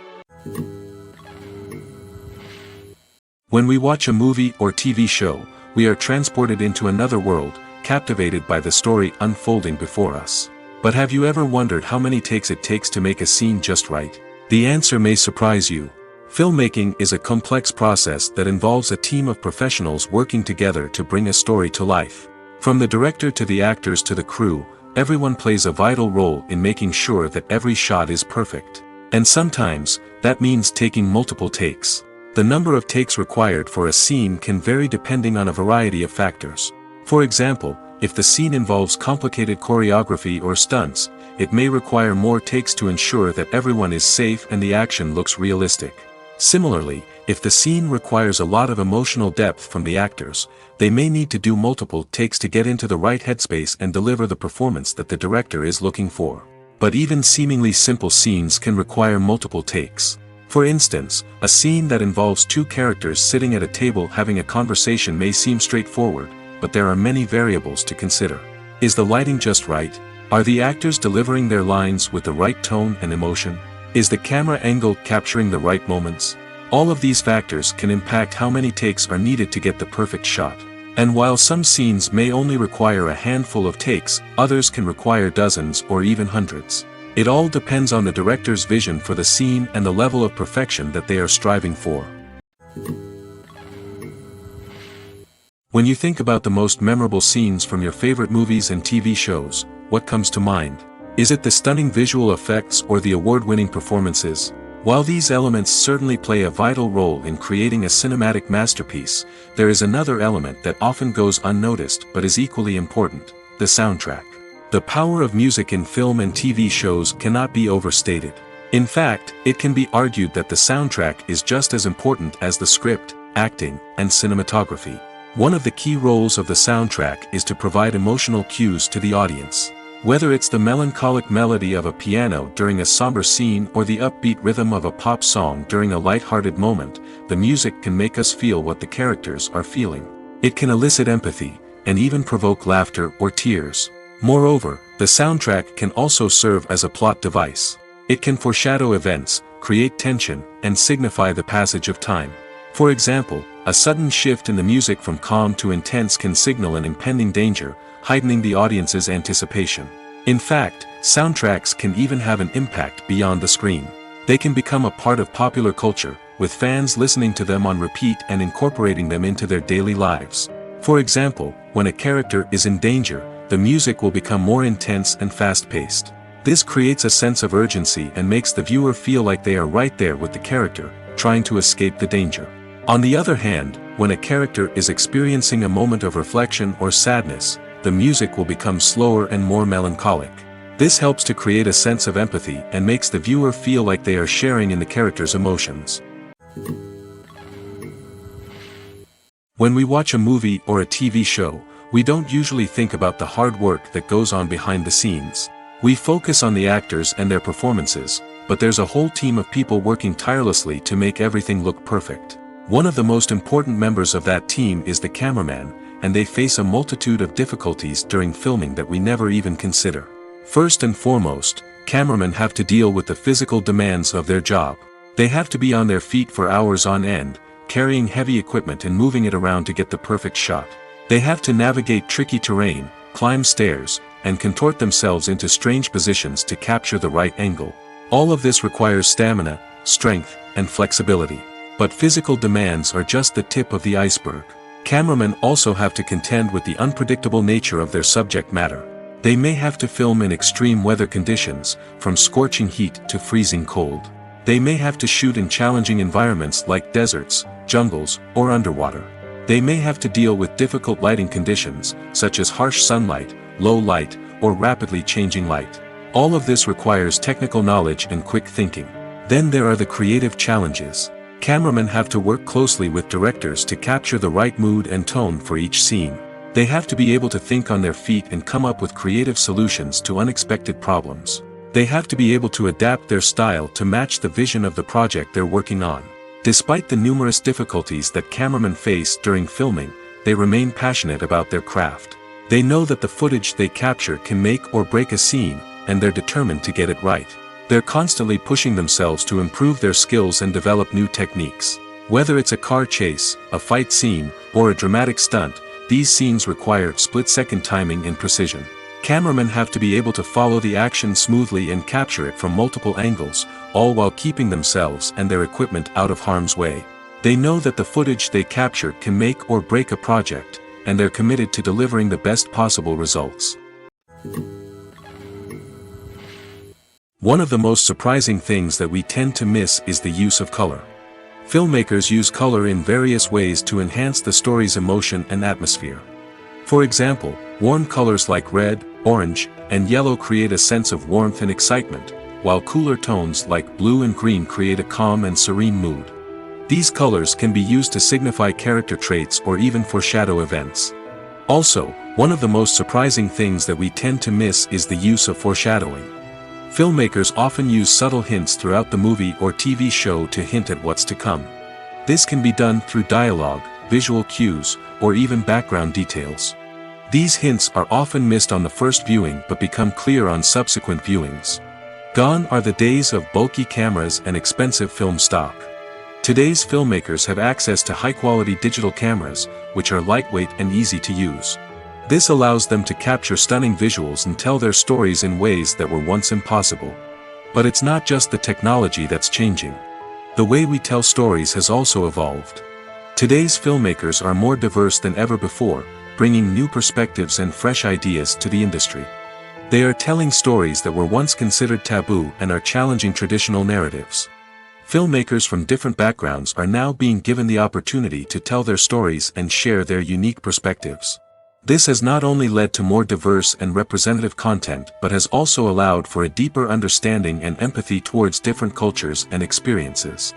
When we watch a movie or TV show, we are transported into another world, captivated by the story unfolding before us. But have you ever wondered how many takes it takes to make a scene just right? The answer may surprise you. Filmmaking is a complex process that involves a team of professionals working together to bring a story to life. From the director to the actors to the crew, everyone plays a vital role in making sure that every shot is perfect. And sometimes, that means taking multiple takes. The number of takes required for a scene can vary depending on a variety of factors. For example, if the scene involves complicated choreography or stunts, it may require more takes to ensure that everyone is safe and the action looks realistic. Similarly, if the scene requires a lot of emotional depth from the actors, they may need to do multiple takes to get into the right headspace and deliver the performance that the director is looking for. But even seemingly simple scenes can require multiple takes. For instance, a scene that involves two characters sitting at a table having a conversation may seem straightforward, but there are many variables to consider. Is the lighting just right? Are the actors delivering their lines with the right tone and emotion? Is the camera angle capturing the right moments? All of these factors can impact how many takes are needed to get the perfect shot. And while some scenes may only require a handful of takes, others can require dozens or even hundreds. It all depends on the director's vision for the scene and the level of perfection that they are striving for. When you think about the most memorable scenes from your favorite movies and TV shows, what comes to mind? Is it the stunning visual effects or the award-winning performances? While these elements certainly play a vital role in creating a cinematic masterpiece, there is another element that often goes unnoticed but is equally important: the soundtrack. The power of music in film and TV shows cannot be overstated. In fact, it can be argued that the soundtrack is just as important as the script, acting, and cinematography. One of the key roles of the soundtrack is to provide emotional cues to the audience. Whether it's the melancholic melody of a piano during a somber scene or the upbeat rhythm of a pop song during a light-hearted moment, the music can make us feel what the characters are feeling. It can elicit empathy, and even provoke laughter or tears. Moreover, the soundtrack can also serve as a plot device. It can foreshadow events, create tension, and signify the passage of time. For example, a sudden shift in the music from calm to intense can signal an impending danger, heightening the audience's anticipation. In fact, soundtracks can even have an impact beyond the screen. They can become a part of popular culture, with fans listening to them on repeat and incorporating them into their daily lives. For example, when a character is in danger, the music will become more intense and fast-paced. This creates a sense of urgency and makes the viewer feel like they are right there with the character, trying to escape the danger. On the other hand, when a character is experiencing a moment of reflection or sadness, the music will become slower and more melancholic. This helps to create a sense of empathy and makes the viewer feel like they are sharing in the character's emotions. When we watch a movie or a TV show, we don't usually think about the hard work that goes on behind the scenes. We focus on the actors and their performances, but there's a whole team of people working tirelessly to make everything look perfect. One of the most important members of that team is the cameraman, and they face a multitude of difficulties during filming that we never even consider. First and foremost, cameramen have to deal with the physical demands of their job. They have to be on their feet for hours on end, carrying heavy equipment and moving it around to get the perfect shot. They have to navigate tricky terrain, climb stairs, and contort themselves into strange positions to capture the right angle. All of this requires stamina, strength, and flexibility. But physical demands are just the tip of the iceberg. Cameramen also have to contend with the unpredictable nature of their subject matter. They may have to film in extreme weather conditions, from scorching heat to freezing cold. They may have to shoot in challenging environments like deserts, jungles, or underwater. They may have to deal with difficult lighting conditions, such as harsh sunlight, low light, or rapidly changing light. All of this requires technical knowledge and quick thinking. Then there are the creative challenges. Cameramen have to work closely with directors to capture the right mood and tone for each scene. They have to be able to think on their feet and come up with creative solutions to unexpected problems. They have to be able to adapt their style to match the vision of the project they're working on. Despite the numerous difficulties that cameramen face during filming, they remain passionate about their craft. They know that the footage they capture can make or break a scene, and they're determined to get it right. They're constantly pushing themselves to improve their skills and develop new techniques. Whether it's a car chase, a fight scene, or a dramatic stunt, these scenes require split-second timing and precision. Cameramen have to be able to follow the action smoothly and capture it from multiple angles, all while keeping themselves and their equipment out of harm's way. They know that the footage they capture can make or break a project, and they're committed to delivering the best possible results. One of the most surprising things that we tend to miss is the use of color. Filmmakers use color in various ways to enhance the story's emotion and atmosphere. For example, warm colors like red, orange, and yellow create a sense of warmth and excitement, while cooler tones like blue and green create a calm and serene mood. These colors can be used to signify character traits or even foreshadow events. Also, one of the most surprising things that we tend to miss is the use of foreshadowing. Filmmakers often use subtle hints throughout the movie or TV show to hint at what's to come. This can be done through dialogue, visual cues, or even background details. These hints are often missed on the first viewing but become clear on subsequent viewings. Gone are the days of bulky cameras and expensive film stock. Today's filmmakers have access to high-quality digital cameras, which are lightweight and easy to use. This allows them to capture stunning visuals and tell their stories in ways that were once impossible. But it's not just the technology that's changing. The way we tell stories has also evolved. Today's filmmakers are more diverse than ever before, bringing new perspectives and fresh ideas to the industry. They are telling stories that were once considered taboo and are challenging traditional narratives. Filmmakers from different backgrounds are now being given the opportunity to tell their stories and share their unique perspectives. This has not only led to more diverse and representative content but has also allowed for a deeper understanding and empathy towards different cultures and experiences.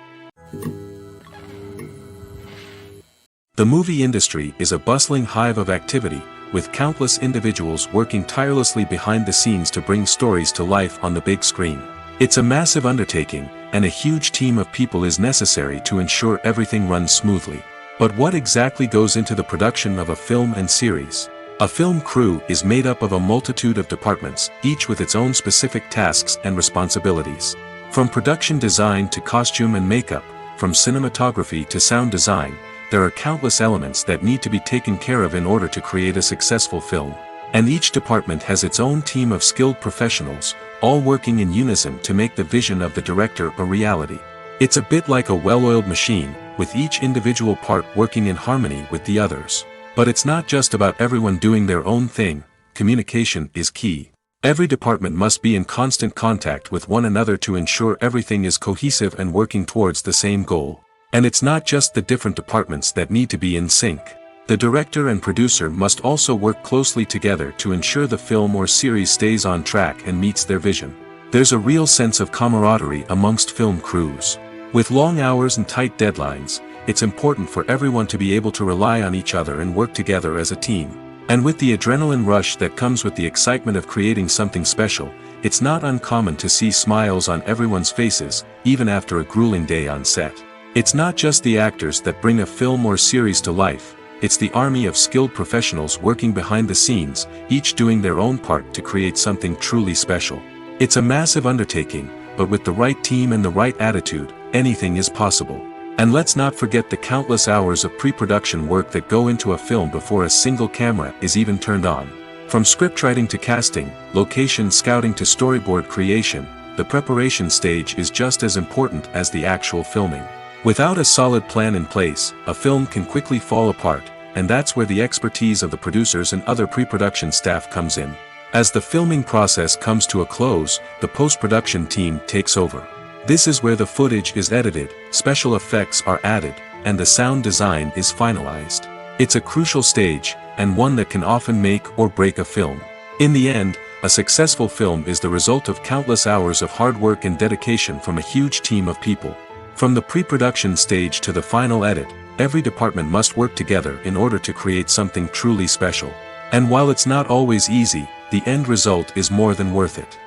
The movie industry is a bustling hive of activity, with countless individuals working tirelessly behind the scenes to bring stories to life on the big screen. It's a massive undertaking, and a huge team of people is necessary to ensure everything runs smoothly. But what exactly goes into the production of a film and series? A film crew is made up of a multitude of departments, each with its own specific tasks and responsibilities. From production design to costume and makeup, from cinematography to sound design, there are countless elements that need to be taken care of in order to create a successful film. And each department has its own team of skilled professionals, all working in unison to make the vision of the director a reality. It's a bit like a well-oiled machine, with each individual part working in harmony with the others. But it's not just about everyone doing their own thing. Communication is key. Every department must be in constant contact with one another to ensure everything is cohesive and working towards the same goal. And it's not just the different departments that need to be in sync. The director and producer must also work closely together to ensure the film or series stays on track and meets their vision. There's a real sense of camaraderie amongst film crews. With long hours and tight deadlines, it's important for everyone to be able to rely on each other and work together as a team. And with the adrenaline rush that comes with the excitement of creating something special, it's not uncommon to see smiles on everyone's faces, even after a grueling day on set. It's not just the actors that bring a film or series to life, it's the army of skilled professionals working behind the scenes, each doing their own part to create something truly special. It's a massive undertaking, but with the right team and the right attitude, anything is possible. And let's not forget the countless hours of pre-production work that go into a film before a single camera is even turned on. From scriptwriting to casting, location scouting to storyboard creation, the preparation stage is just as important as the actual filming. Without a solid plan in place, a film can quickly fall apart, and that's where the expertise of the producers and other pre-production staff comes in. As the filming process comes to a close, the post-production team takes over. This is where the footage is edited, special effects are added, and the sound design is finalized. It's a crucial stage, and one that can often make or break a film. In the end, a successful film is the result of countless hours of hard work and dedication from a huge team of people. From the pre-production stage to the final edit, every department must work together in order to create something truly special. And while it's not always easy, the end result is more than worth it.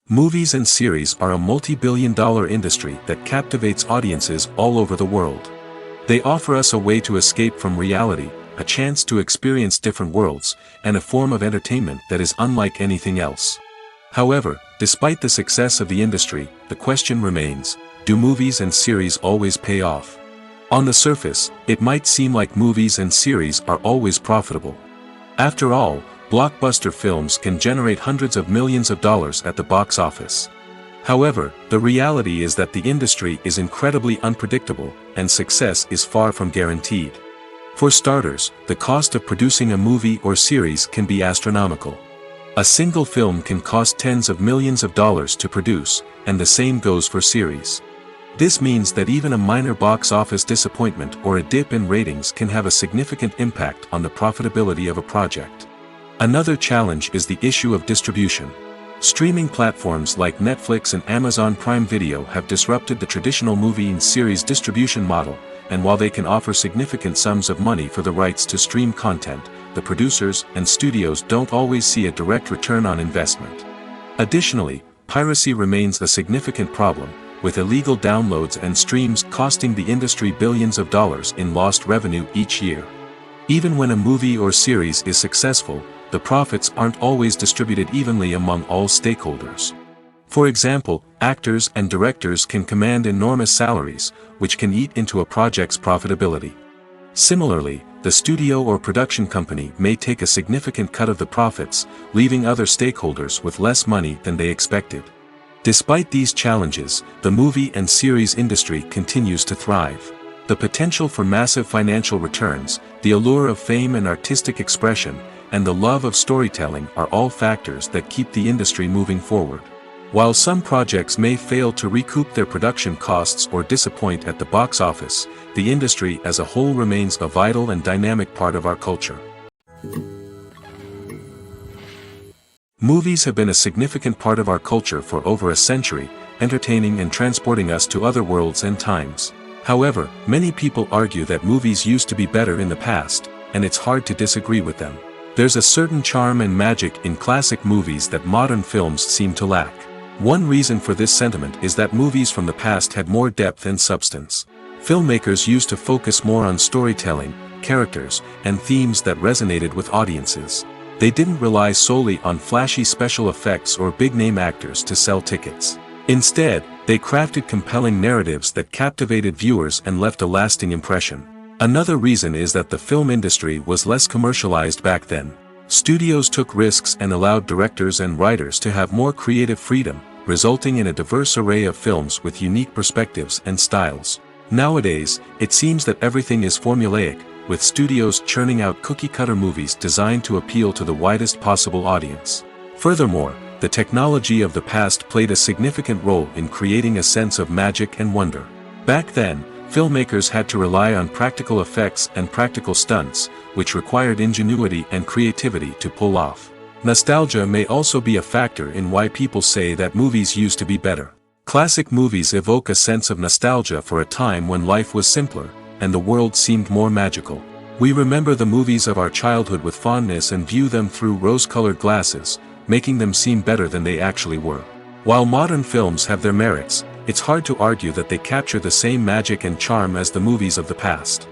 Movies and series are a multi-billion-dollar industry that captivates audiences all over the world. They offer us a way to escape from reality, a chance to experience different worlds, and a form of entertainment that is unlike anything else. However, despite the success of the industry, the question remains, do movies and series always pay off? On the surface, it might seem like movies and series are always profitable. After all, blockbuster films can generate hundreds of millions of dollars at the box office. However, the reality is that the industry is incredibly unpredictable, and success is far from guaranteed. For starters, the cost of producing a movie or series can be astronomical. A single film can cost tens of millions of dollars to produce, and the same goes for series. This means that even a minor box office disappointment or a dip in ratings can have a significant impact on the profitability of a project. Another challenge is the issue of distribution. Streaming platforms like Netflix and Amazon Prime Video have disrupted the traditional movie and series distribution model, and while they can offer significant sums of money for the rights to stream content, the producers and studios don't always see a direct return on investment. Additionally, piracy remains a significant problem, with illegal downloads and streams costing the industry billions of dollars in lost revenue each year. Even when a movie or series is successful, the profits aren't always distributed evenly among all stakeholders. For example, actors and directors can command enormous salaries, which can eat into a project's profitability. Similarly, the studio or production company may take a significant cut of the profits, leaving other stakeholders with less money than they expected. Despite these challenges, the movie and series industry continues to thrive. The potential for massive financial returns, the allure of fame and artistic expression, and the love of storytelling are all factors that keep the industry moving forward. While some projects may fail to recoup their production costs or disappoint at the box office, the industry as a whole remains a vital and dynamic part of our culture. Movies have been a significant part of our culture for over a century, entertaining and transporting us to other worlds and times. However, many people argue that movies used to be better in the past, and it's hard to disagree with them. There's a certain charm and magic in classic movies that modern films seem to lack. One reason for this sentiment is that movies from the past had more depth and substance. Filmmakers used to focus more on storytelling, characters, and themes that resonated with audiences. They didn't rely solely on flashy special effects or big-name actors to sell tickets. Instead, they crafted compelling narratives that captivated viewers and left a lasting impression. Another reason is that the film industry was less commercialized back then. Studios took risks and allowed directors and writers to have more creative freedom, resulting in a diverse array of films with unique perspectives and styles. Nowadays, it seems that everything is formulaic, with studios churning out cookie-cutter movies designed to appeal to the widest possible audience. Furthermore, the technology of the past played a significant role in creating a sense of magic and wonder. Back then, filmmakers had to rely on practical effects and practical stunts, which required ingenuity and creativity to pull off. Nostalgia may also be a factor in why people say that movies used to be better. Classic movies evoke a sense of nostalgia for a time when life was simpler, and the world seemed more magical. We remember the movies of our childhood with fondness and view them through rose-colored glasses, making them seem better than they actually were. While modern films have their merits, it's hard to argue that they capture the same magic and charm as the movies of the past.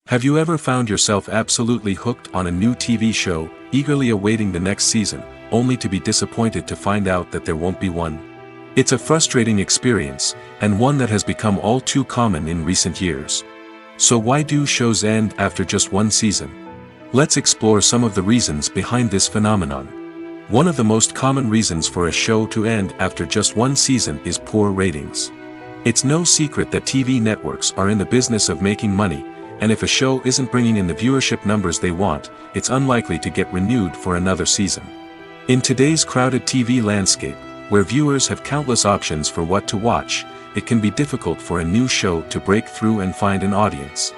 Have you ever found yourself absolutely hooked on a new TV show, eagerly awaiting the next season, only to be disappointed to find out that there won't be one? It's a frustrating experience, and one that has become all too common in recent years. So why do shows end after just one season? Let's explore some of the reasons behind this phenomenon. One of the most common reasons for a show to end after just one season is poor ratings. It's no secret that TV networks are in the business of making money, and if a show isn't bringing in the viewership numbers they want, it's unlikely to get renewed for another season. In today's crowded TV landscape, where viewers have countless options for what to watch, it can be difficult for a new show to break through and find an audience.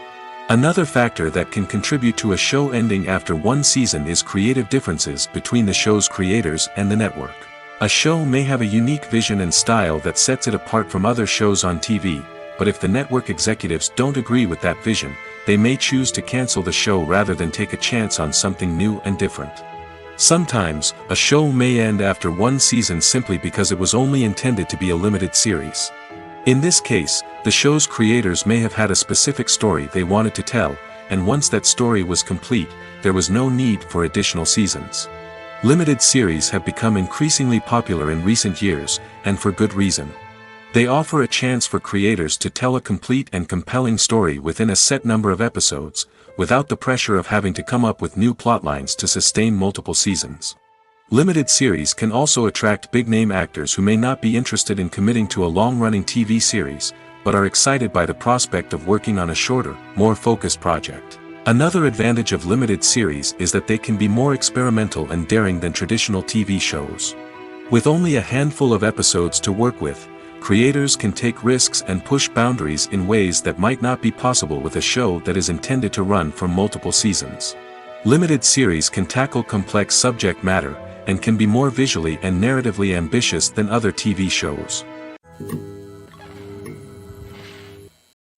Another factor that can contribute to a show ending after one season is creative differences between the show's creators and the network. A show may have a unique vision and style that sets it apart from other shows on TV, but if the network executives don't agree with that vision, they may choose to cancel the show rather than take a chance on something new and different. Sometimes, a show may end after one season simply because it was only intended to be a limited series. In this case, the show's creators may have had a specific story they wanted to tell, and once that story was complete, there was no need for additional seasons. Limited series have become increasingly popular in recent years, and for good reason. They offer a chance for creators to tell a complete and compelling story within a set number of episodes, without the pressure of having to come up with new plotlines to sustain multiple seasons. Limited series can also attract big-name actors who may not be interested in committing to a long-running TV series, but are excited by the prospect of working on a shorter, more focused project. Another advantage of limited series is that they can be more experimental and daring than traditional TV shows. With only a handful of episodes to work with, creators can take risks and push boundaries in ways that might not be possible with a show that is intended to run for multiple seasons. Limited series can tackle complex subject matter, and can be more visually and narratively ambitious than other TV shows.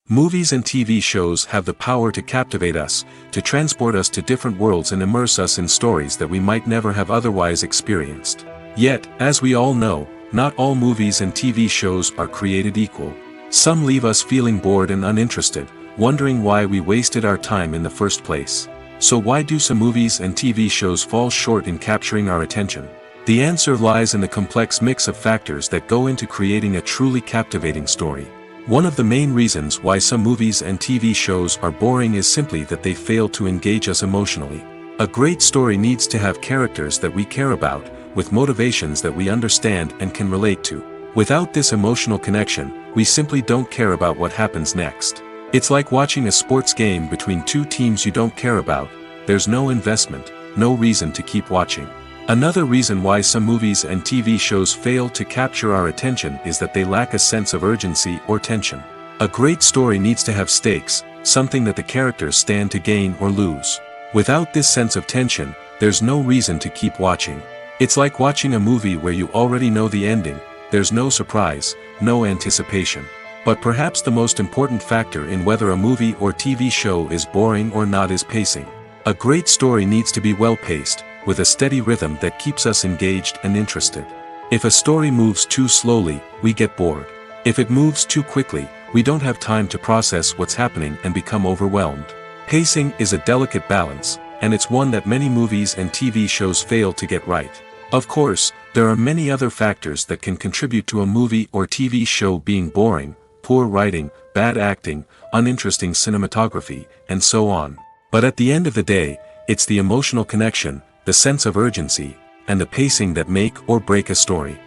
Movies and TV shows have the power to captivate us, to transport us to different worlds and immerse us in stories that we might never have otherwise experienced. Yet, as we all know, not all movies and TV shows are created equal. Some leave us feeling bored and uninterested, wondering why we wasted our time in the first place. So why do some movies and TV shows fall short in capturing our attention? The answer lies in the complex mix of factors that go into creating a truly captivating story. One of the main reasons why some movies and TV shows are boring is simply that they fail to engage us emotionally. A great story needs to have characters that we care about, with motivations that we understand and can relate to. Without this emotional connection, we simply don't care about what happens next. It's like watching a sports game between two teams you don't care about. There's no investment, no reason to keep watching. Another reason why some movies and TV shows fail to capture our attention is that they lack a sense of urgency or tension. A great story needs to have stakes, something that the characters stand to gain or lose. Without this sense of tension, there's no reason to keep watching. It's like watching a movie where you already know the ending. There's no surprise, no anticipation. But perhaps the most important factor in whether a movie or TV show is boring or not is pacing. A great story needs to be well-paced, with a steady rhythm that keeps us engaged and interested. If a story moves too slowly, we get bored. If it moves too quickly, we don't have time to process what's happening and become overwhelmed. Pacing is a delicate balance, and it's one that many movies and TV shows fail to get right. Of course, there are many other factors that can contribute to a movie or TV show being boring: poor writing, bad acting, uninteresting cinematography, and so on. But at the end of the day, it's the emotional connection, the sense of urgency, and the pacing that make or break a story.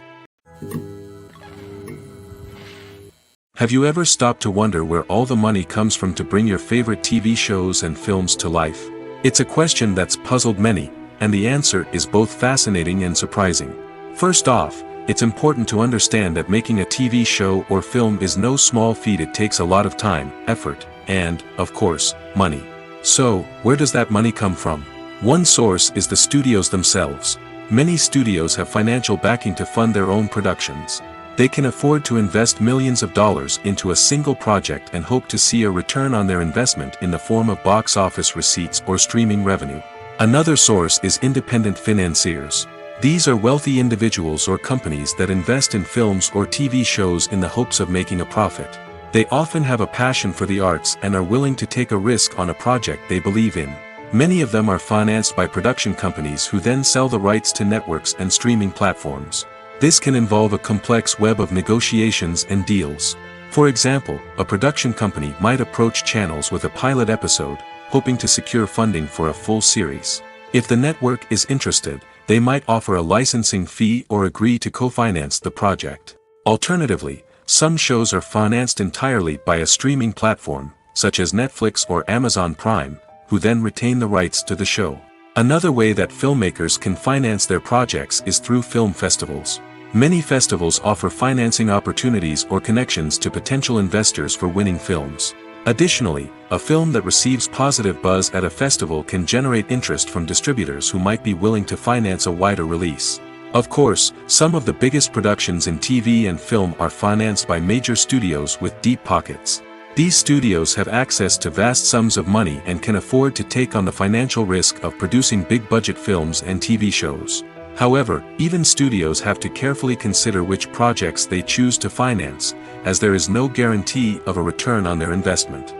Have you ever stopped to wonder where all the money comes from to bring your favorite TV shows and films to life? It's a question that's puzzled many, and the answer is both fascinating and surprising. First off, it's important to understand that making a TV show or film is no small feat. It takes a lot of time, effort, and, of course, money. So, where does that money come from? One source is the studios themselves. Many studios have financial backing to fund their own productions. They can afford to invest millions of dollars into a single project and hope to see a return on their investment in the form of box office receipts or streaming revenue. Another source is independent financiers. These are wealthy individuals or companies that invest in films or TV shows in the hopes of making a profit. They often have a passion for the arts and are willing to take a risk on a project they believe in. Many of them are financed by production companies who then sell the rights to networks and streaming platforms. This can involve a complex web of negotiations and deals. For example, a production company might approach channels with a pilot episode, hoping to secure funding for a full series. If the network is interested, they might offer a licensing fee or agree to co-finance the project. Alternatively, some shows are financed entirely by a streaming platform, such as Netflix or Amazon Prime, who then retain the rights to the show. Another way that filmmakers can finance their projects is through film festivals. Many festivals offer financing opportunities or connections to potential investors for winning films. Additionally, a film that receives positive buzz at a festival can generate interest from distributors who might be willing to finance a wider release. Of course, some of the biggest productions in TV and film are financed by major studios with deep pockets. These studios have access to vast sums of money and can afford to take on the financial risk of producing big-budget films and TV shows. However, even studios have to carefully consider which projects they choose to finance, as there is no guarantee of a return on their investment.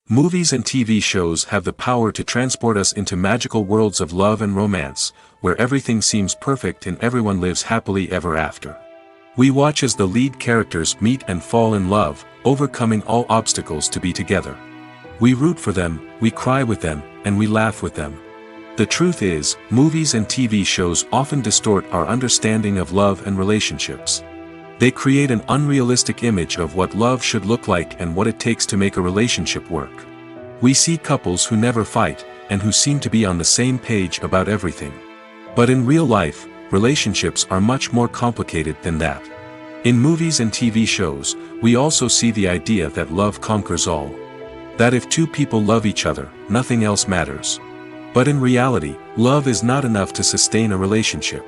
Movies and TV shows have the power to transport us into magical worlds of love and romance, where everything seems perfect and everyone lives happily ever after. We watch as the lead characters meet and fall in love, overcoming all obstacles to be together. We root for them, we cry with them, and we laugh with them. The truth is, movies and TV shows often distort our understanding of love and relationships. They create an unrealistic image of what love should look like and what it takes to make a relationship work. We see couples who never fight, and who seem to be on the same page about everything. But in real life, relationships are much more complicated than that. In movies and TV shows, we also see the idea that love conquers all. That if two people love each other, nothing else matters. But in reality, love is not enough to sustain a relationship.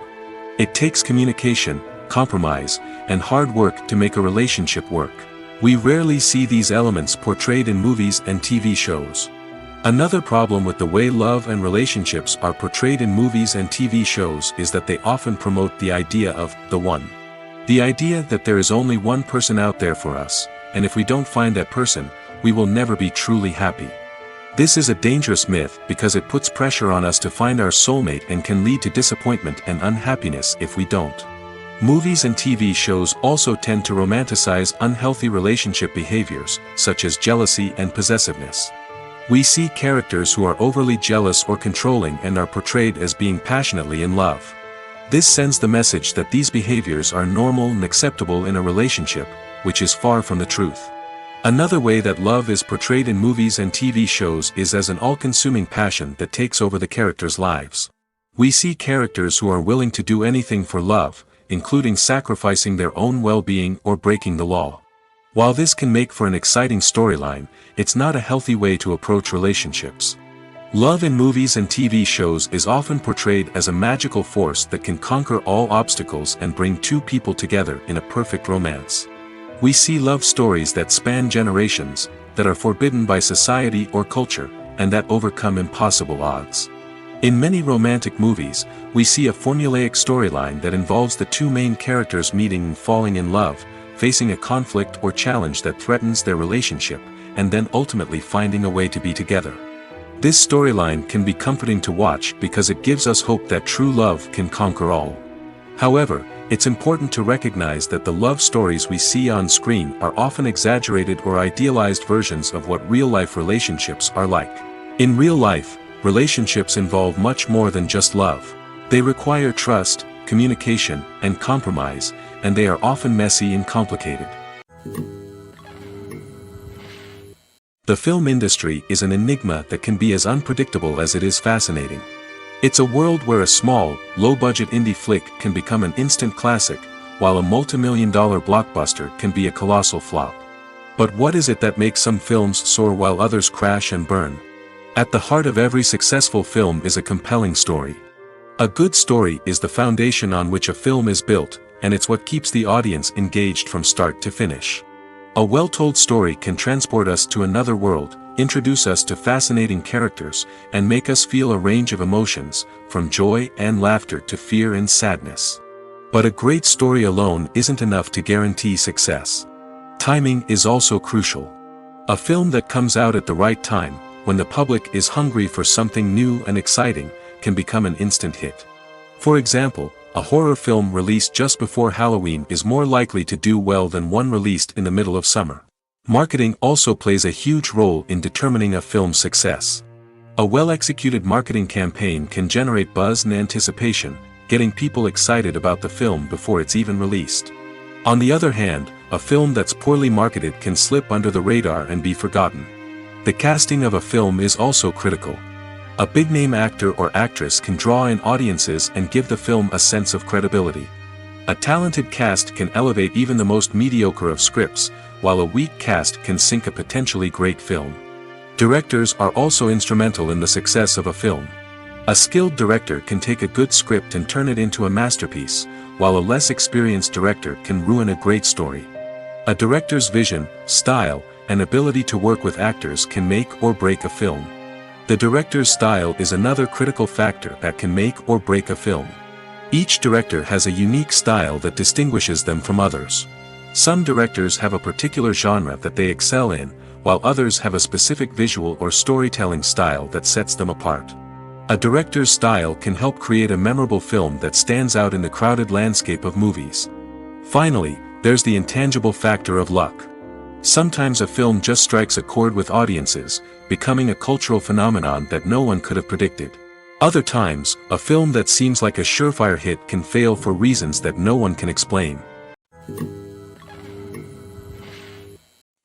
It takes communication, compromise, and hard work to make a relationship work. We rarely see these elements portrayed in movies and TV shows. Another problem with the way love and relationships are portrayed in movies and TV shows is that they often promote the idea of the one. The idea that there is only one person out there for us, and if we don't find that person, we will never be truly happy. This is a dangerous myth because it puts pressure on us to find our soulmate and can lead to disappointment and unhappiness if we don't. Movies and TV shows also tend to romanticize unhealthy relationship behaviors, such as jealousy and possessiveness. We see characters who are overly jealous or controlling and are portrayed as being passionately in love. This sends the message that these behaviors are normal and acceptable in a relationship, which is far from the truth. Another way that love is portrayed in movies and TV shows is as an all-consuming passion that takes over the characters' lives. We see characters who are willing to do anything for love, including sacrificing their own well-being or breaking the law. While this can make for an exciting storyline, it's not a healthy way to approach relationships. Love in movies and TV shows is often portrayed as a magical force that can conquer all obstacles and bring two people together in a perfect romance. We see love stories that span generations, that are forbidden by society or culture, and that overcome impossible odds. In many romantic movies, we see a formulaic storyline that involves the two main characters meeting and falling in love, facing a conflict or challenge that threatens their relationship, and then ultimately finding a way to be together. This storyline can be comforting to watch because it gives us hope that true love can conquer all. However, it's important to recognize that the love stories we see on screen are often exaggerated or idealized versions of what real-life relationships are like. In real life, relationships involve much more than just love. They require trust, communication, and compromise, and they are often messy and complicated. The film industry is an enigma that can be as unpredictable as it is fascinating. It's a world where a small, low-budget indie flick can become an instant classic, while a multi-million-dollar blockbuster can be a colossal flop. But what is it that makes some films soar while others crash and burn? At the heart of every successful film is a compelling story. A good story is the foundation on which a film is built, and it's what keeps the audience engaged from start to finish. A well-told story can transport us to another world, introduce us to fascinating characters, and make us feel a range of emotions, from joy and laughter to fear and sadness. But a great story alone isn't enough to guarantee success. Timing is also crucial. A film that comes out at the right time, when the public is hungry for something new and exciting, can become an instant hit. For example, a horror film released just before Halloween is more likely to do well than one released in the middle of summer. Marketing also plays a huge role in determining a film's success. A well-executed marketing campaign can generate buzz and anticipation, getting people excited about the film before it's even released. On the other hand, a film that's poorly marketed can slip under the radar and be forgotten. The casting of a film is also critical. A big-name actor or actress can draw in audiences and give the film a sense of credibility. A talented cast can elevate even the most mediocre of scripts, while a weak cast can sink a potentially great film. Directors are also instrumental in the success of a film. A skilled director can take a good script and turn it into a masterpiece, while a less experienced director can ruin a great story. A director's vision, style, and ability to work with actors can make or break a film. The director's style is another critical factor that can make or break a film. Each director has a unique style that distinguishes them from others. Some directors have a particular genre that they excel in, while others have a specific visual or storytelling style that sets them apart. A director's style can help create a memorable film that stands out in the crowded landscape of movies. Finally, there's the intangible factor of luck. Sometimes a film just strikes a chord with audiences, becoming a cultural phenomenon that no one could have predicted. Other times, a film that seems like a surefire hit can fail for reasons that no one can explain.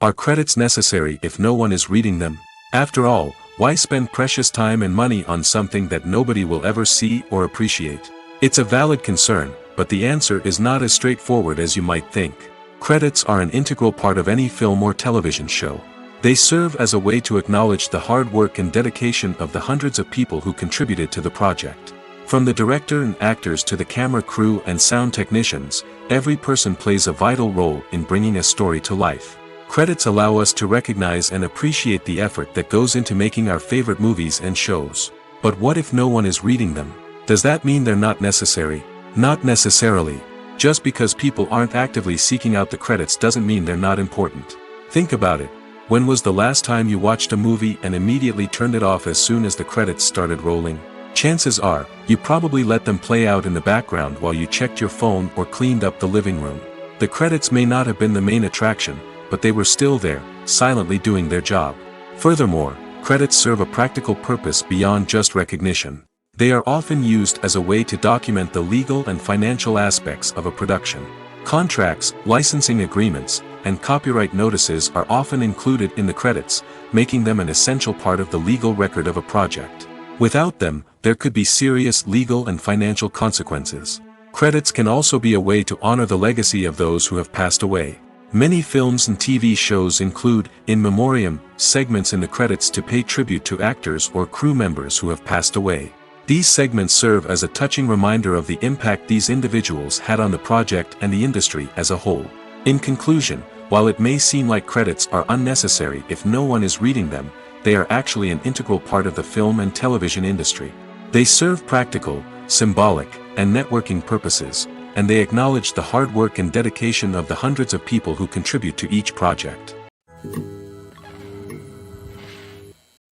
Are credits necessary if no one is reading them? After all, why spend precious time and money on something that nobody will ever see or appreciate? It's a valid concern, but the answer is not as straightforward as you might think. Credits are an integral part of any film or television show. They serve as a way to acknowledge the hard work and dedication of the hundreds of people who contributed to the project. From the director and actors to the camera crew and sound technicians, every person plays a vital role in bringing a story to life. Credits allow us to recognize and appreciate the effort that goes into making our favorite movies and shows. But what if no one is reading them? Does that mean they're not necessary? Not necessarily. Just because people aren't actively seeking out the credits doesn't mean they're not important. Think about it. When was the last time you watched a movie and immediately turned it off as soon as the credits started rolling? Chances are, you probably let them play out in the background while you checked your phone or cleaned up the living room. The credits may not have been the main attraction, but they were still there, silently doing their job. Furthermore, credits serve a practical purpose beyond just recognition. They are often used as a way to document the legal and financial aspects of a production. Contracts, licensing agreements, and copyright notices are often included in the credits, making them an essential part of the legal record of a project. Without them, there could be serious legal and financial consequences. Credits can also be a way to honor the legacy of those who have passed away. Many films and TV shows include, in memoriam, segments in the credits to pay tribute to actors or crew members who have passed away. These segments serve as a touching reminder of the impact these individuals had on the project and the industry as a whole. In conclusion, while it may seem like credits are unnecessary if no one is reading them, they are actually an integral part of the film and television industry. They serve practical, symbolic, and networking purposes, and they acknowledge the hard work and dedication of the hundreds of people who contribute to each project.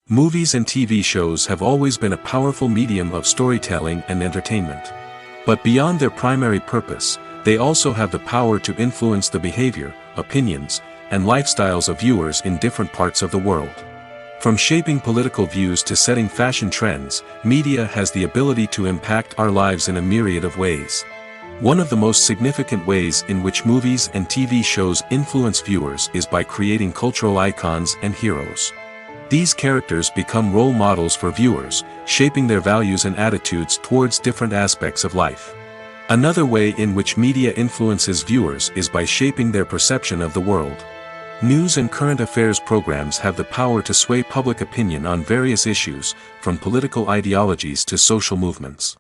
Movies and TV shows have always been a powerful medium of storytelling and entertainment. But beyond their primary purpose, they also have the power to influence the behavior, opinions, and lifestyles of viewers in different parts of the world. From shaping political views to setting fashion trends, media has the ability to impact our lives in a myriad of ways. One of the most significant ways in which movies and TV shows influence viewers is by creating cultural icons and heroes. These characters become role models for viewers, shaping their values and attitudes towards different aspects of life. Another way in which media influences viewers is by shaping their perception of the world. News and current affairs programs have the power to sway public opinion on various issues, from political ideologies to social movements.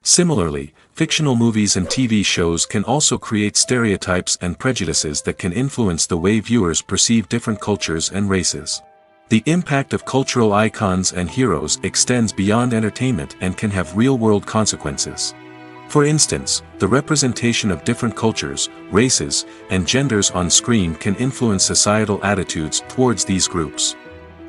Similarly, fictional movies and TV shows can also create stereotypes and prejudices that can influence the way viewers perceive different cultures and races. The impact of cultural icons and heroes extends beyond entertainment and can have real-world consequences. For instance, the representation of different cultures, races, and genders on screen can influence societal attitudes towards these groups.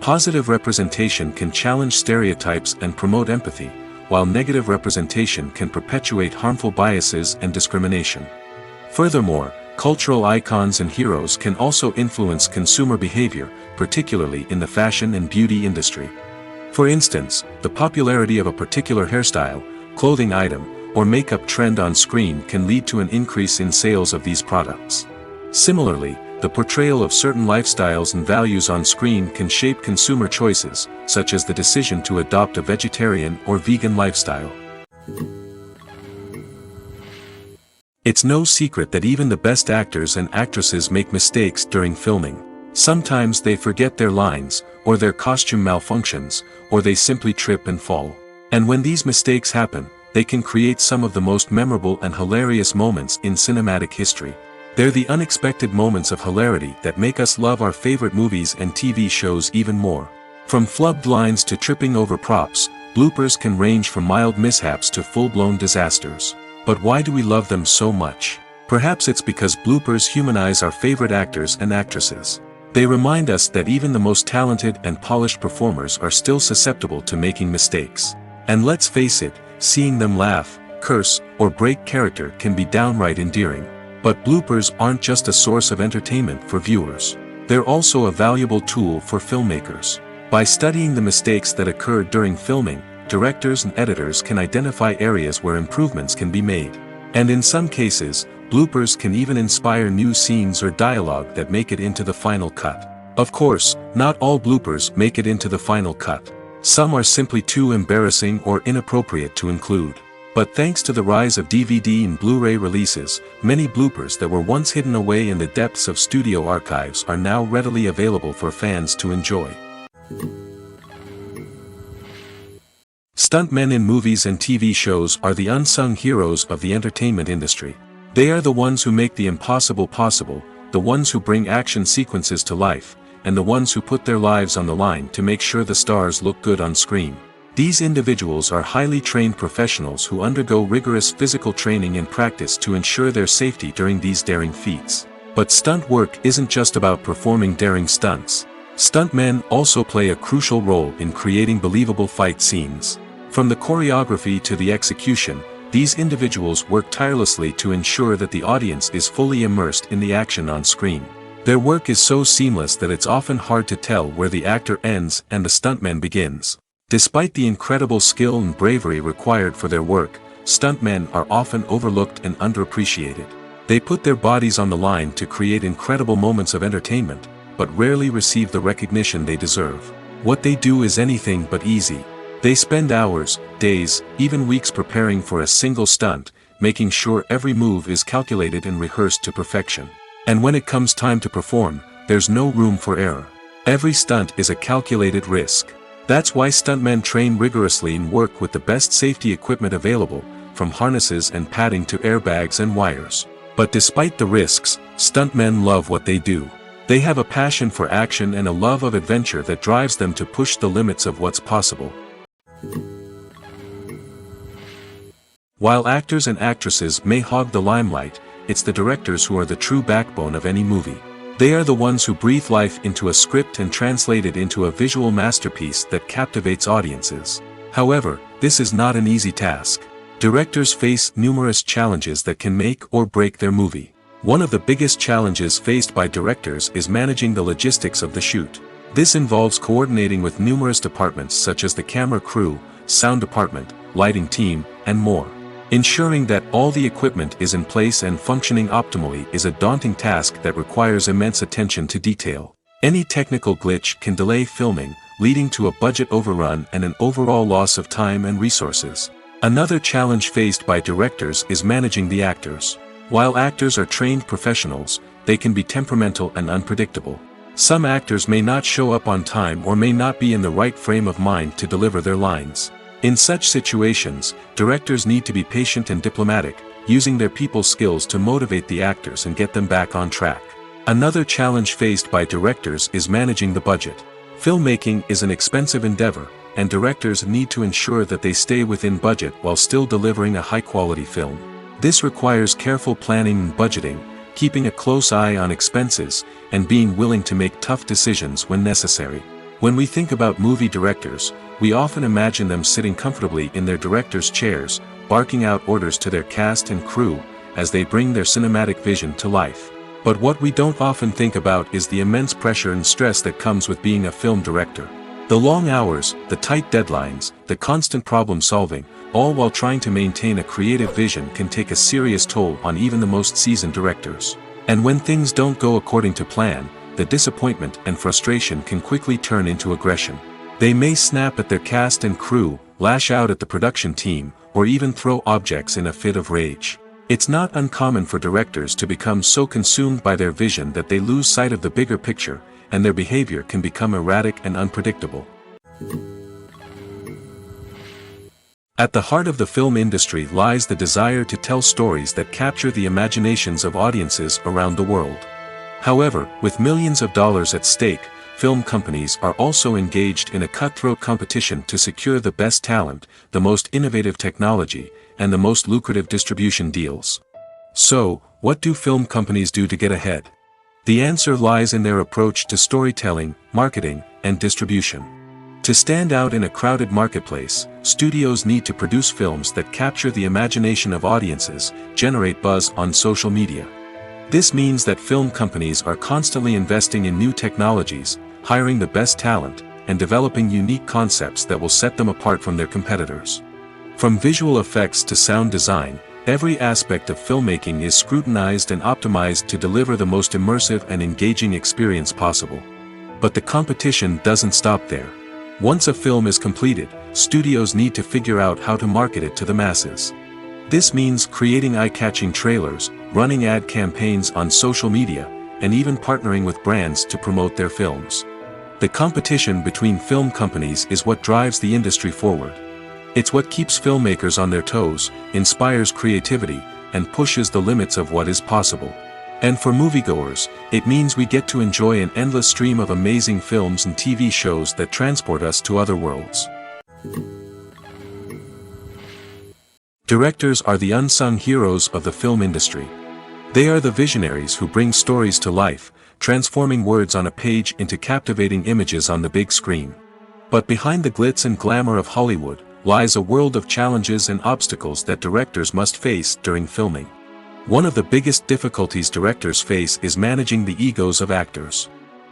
Positive representation can challenge stereotypes and promote empathy, while negative representation can perpetuate harmful biases and discrimination. Furthermore, cultural icons and heroes can also influence consumer behavior, particularly in the fashion and beauty industry. For instance, the popularity of a particular hairstyle, clothing item, or makeup trend on screen can lead to an increase in sales of these products. Similarly, the portrayal of certain lifestyles and values on screen can shape consumer choices, such as the decision to adopt a vegetarian or vegan lifestyle. It's no secret that even the best actors and actresses make mistakes during filming. Sometimes they forget their lines, or their costume malfunctions, or they simply trip and fall. And when these mistakes happen, they can create some of the most memorable and hilarious moments in cinematic history. They're the unexpected moments of hilarity that make us love our favorite movies and TV shows even more. From flubbed lines to tripping over props, bloopers can range from mild mishaps to full-blown disasters. But why do we love them so much? Perhaps it's because bloopers humanize our favorite actors and actresses. They remind us that even the most talented and polished performers are still susceptible to making mistakes. And let's face it, seeing them laugh, curse, or break character can be downright endearing. But bloopers aren't just a source of entertainment for viewers. They're also a valuable tool for filmmakers. By studying the mistakes that occurred during filming, directors and editors can identify areas where improvements can be made. And in some cases, bloopers can even inspire new scenes or dialogue that make it into the final cut. Of course, not all bloopers make it into the final cut. Some are simply too embarrassing or inappropriate to include. But thanks to the rise of DVD and Blu-ray releases, many bloopers that were once hidden away in the depths of studio archives are now readily available for fans to enjoy. Stuntmen in movies and TV shows are the unsung heroes of the entertainment industry. They are the ones who make the impossible possible, the ones who bring action sequences to life, and the ones who put their lives on the line to make sure the stars look good on screen. These individuals are highly trained professionals who undergo rigorous physical training and practice to ensure their safety during these daring feats. But stunt work isn't just about performing daring stunts. Stuntmen also play a crucial role in creating believable fight scenes. From the choreography to the execution, these individuals work tirelessly to ensure that the audience is fully immersed in the action on screen. Their work is so seamless that it's often hard to tell where the actor ends and the stuntman begins. Despite the incredible skill and bravery required for their work, stuntmen are often overlooked and underappreciated. They put their bodies on the line to create incredible moments of entertainment, but rarely receive the recognition they deserve. What they do is anything but easy. They spend hours, days, even weeks preparing for a single stunt, making sure every move is calculated and rehearsed to perfection. And when it comes time to perform, there's no room for error. Every stunt is a calculated risk. That's why stuntmen train rigorously and work with the best safety equipment available, from harnesses and padding to airbags and wires. But despite the risks, stuntmen love what they do. They have a passion for action and a love of adventure that drives them to push the limits of what's possible. While actors and actresses may hog the limelight, it's the directors who are the true backbone of any movie. They are the ones who breathe life into a script and translate it into a visual masterpiece that captivates audiences. However, this is not an easy task. Directors face numerous challenges that can make or break their movie. One of the biggest challenges faced by directors is managing the logistics of the shoot. This involves coordinating with numerous departments such as the camera crew, sound department, lighting team, and more. Ensuring that all the equipment is in place and functioning optimally is a daunting task that requires immense attention to detail. Any technical glitch can delay filming, leading to a budget overrun and an overall loss of time and resources. Another challenge faced by directors is managing the actors. While actors are trained professionals, they can be temperamental and unpredictable. Some actors may not show up on time or may not be in the right frame of mind to deliver their lines. In such situations, directors need to be patient and diplomatic, using their people skills to motivate the actors and get them back on track. Another challenge faced by directors is managing the budget. Filmmaking is an expensive endeavor, and directors need to ensure that they stay within budget while still delivering a high-quality film. This requires careful planning and budgeting, keeping a close eye on expenses, and being willing to make tough decisions when necessary. When we think about movie directors, we often imagine them sitting comfortably in their director's chairs, barking out orders to their cast and crew, as they bring their cinematic vision to life. But what we don't often think about is the immense pressure and stress that comes with being a film director. The long hours, the tight deadlines, the constant problem solving, all while trying to maintain a creative vision can take a serious toll on even the most seasoned directors. And when things don't go according to plan, the disappointment and frustration can quickly turn into aggression. They may snap at their cast and crew, lash out at the production team, or even throw objects in a fit of rage. It's not uncommon for directors to become so consumed by their vision that they lose sight of the bigger picture, and their behavior can become erratic and unpredictable. At the heart of the film industry lies the desire to tell stories that capture the imaginations of audiences around the world. However, with millions of dollars at stake, film companies are also engaged in a cutthroat competition to secure the best talent, the most innovative technology, and the most lucrative distribution deals. So, what do film companies do to get ahead? The answer lies in their approach to storytelling, marketing, and distribution. To stand out in a crowded marketplace, studios need to produce films that capture the imagination of audiences, generate buzz on social media. This means that film companies are constantly investing in new technologies, hiring the best talent, and developing unique concepts that will set them apart from their competitors. From visual effects to sound design, every aspect of filmmaking is scrutinized and optimized to deliver the most immersive and engaging experience possible. But the competition doesn't stop there. Once a film is completed, studios need to figure out how to market it to the masses. This means creating eye-catching trailers, running ad campaigns on social media, and even partnering with brands to promote their films. The competition between film companies is what drives the industry forward. It's what keeps filmmakers on their toes, inspires creativity, and pushes the limits of what is possible. And for moviegoers, it means we get to enjoy an endless stream of amazing films and TV shows that transport us to other worlds. Directors are the unsung heroes of the film industry. They are the visionaries who bring stories to life, transforming words on a page into captivating images on the big screen. But behind the glitz and glamour of Hollywood lies a world of challenges and obstacles that directors must face during filming. One of the biggest difficulties directors face is managing the egos of actors.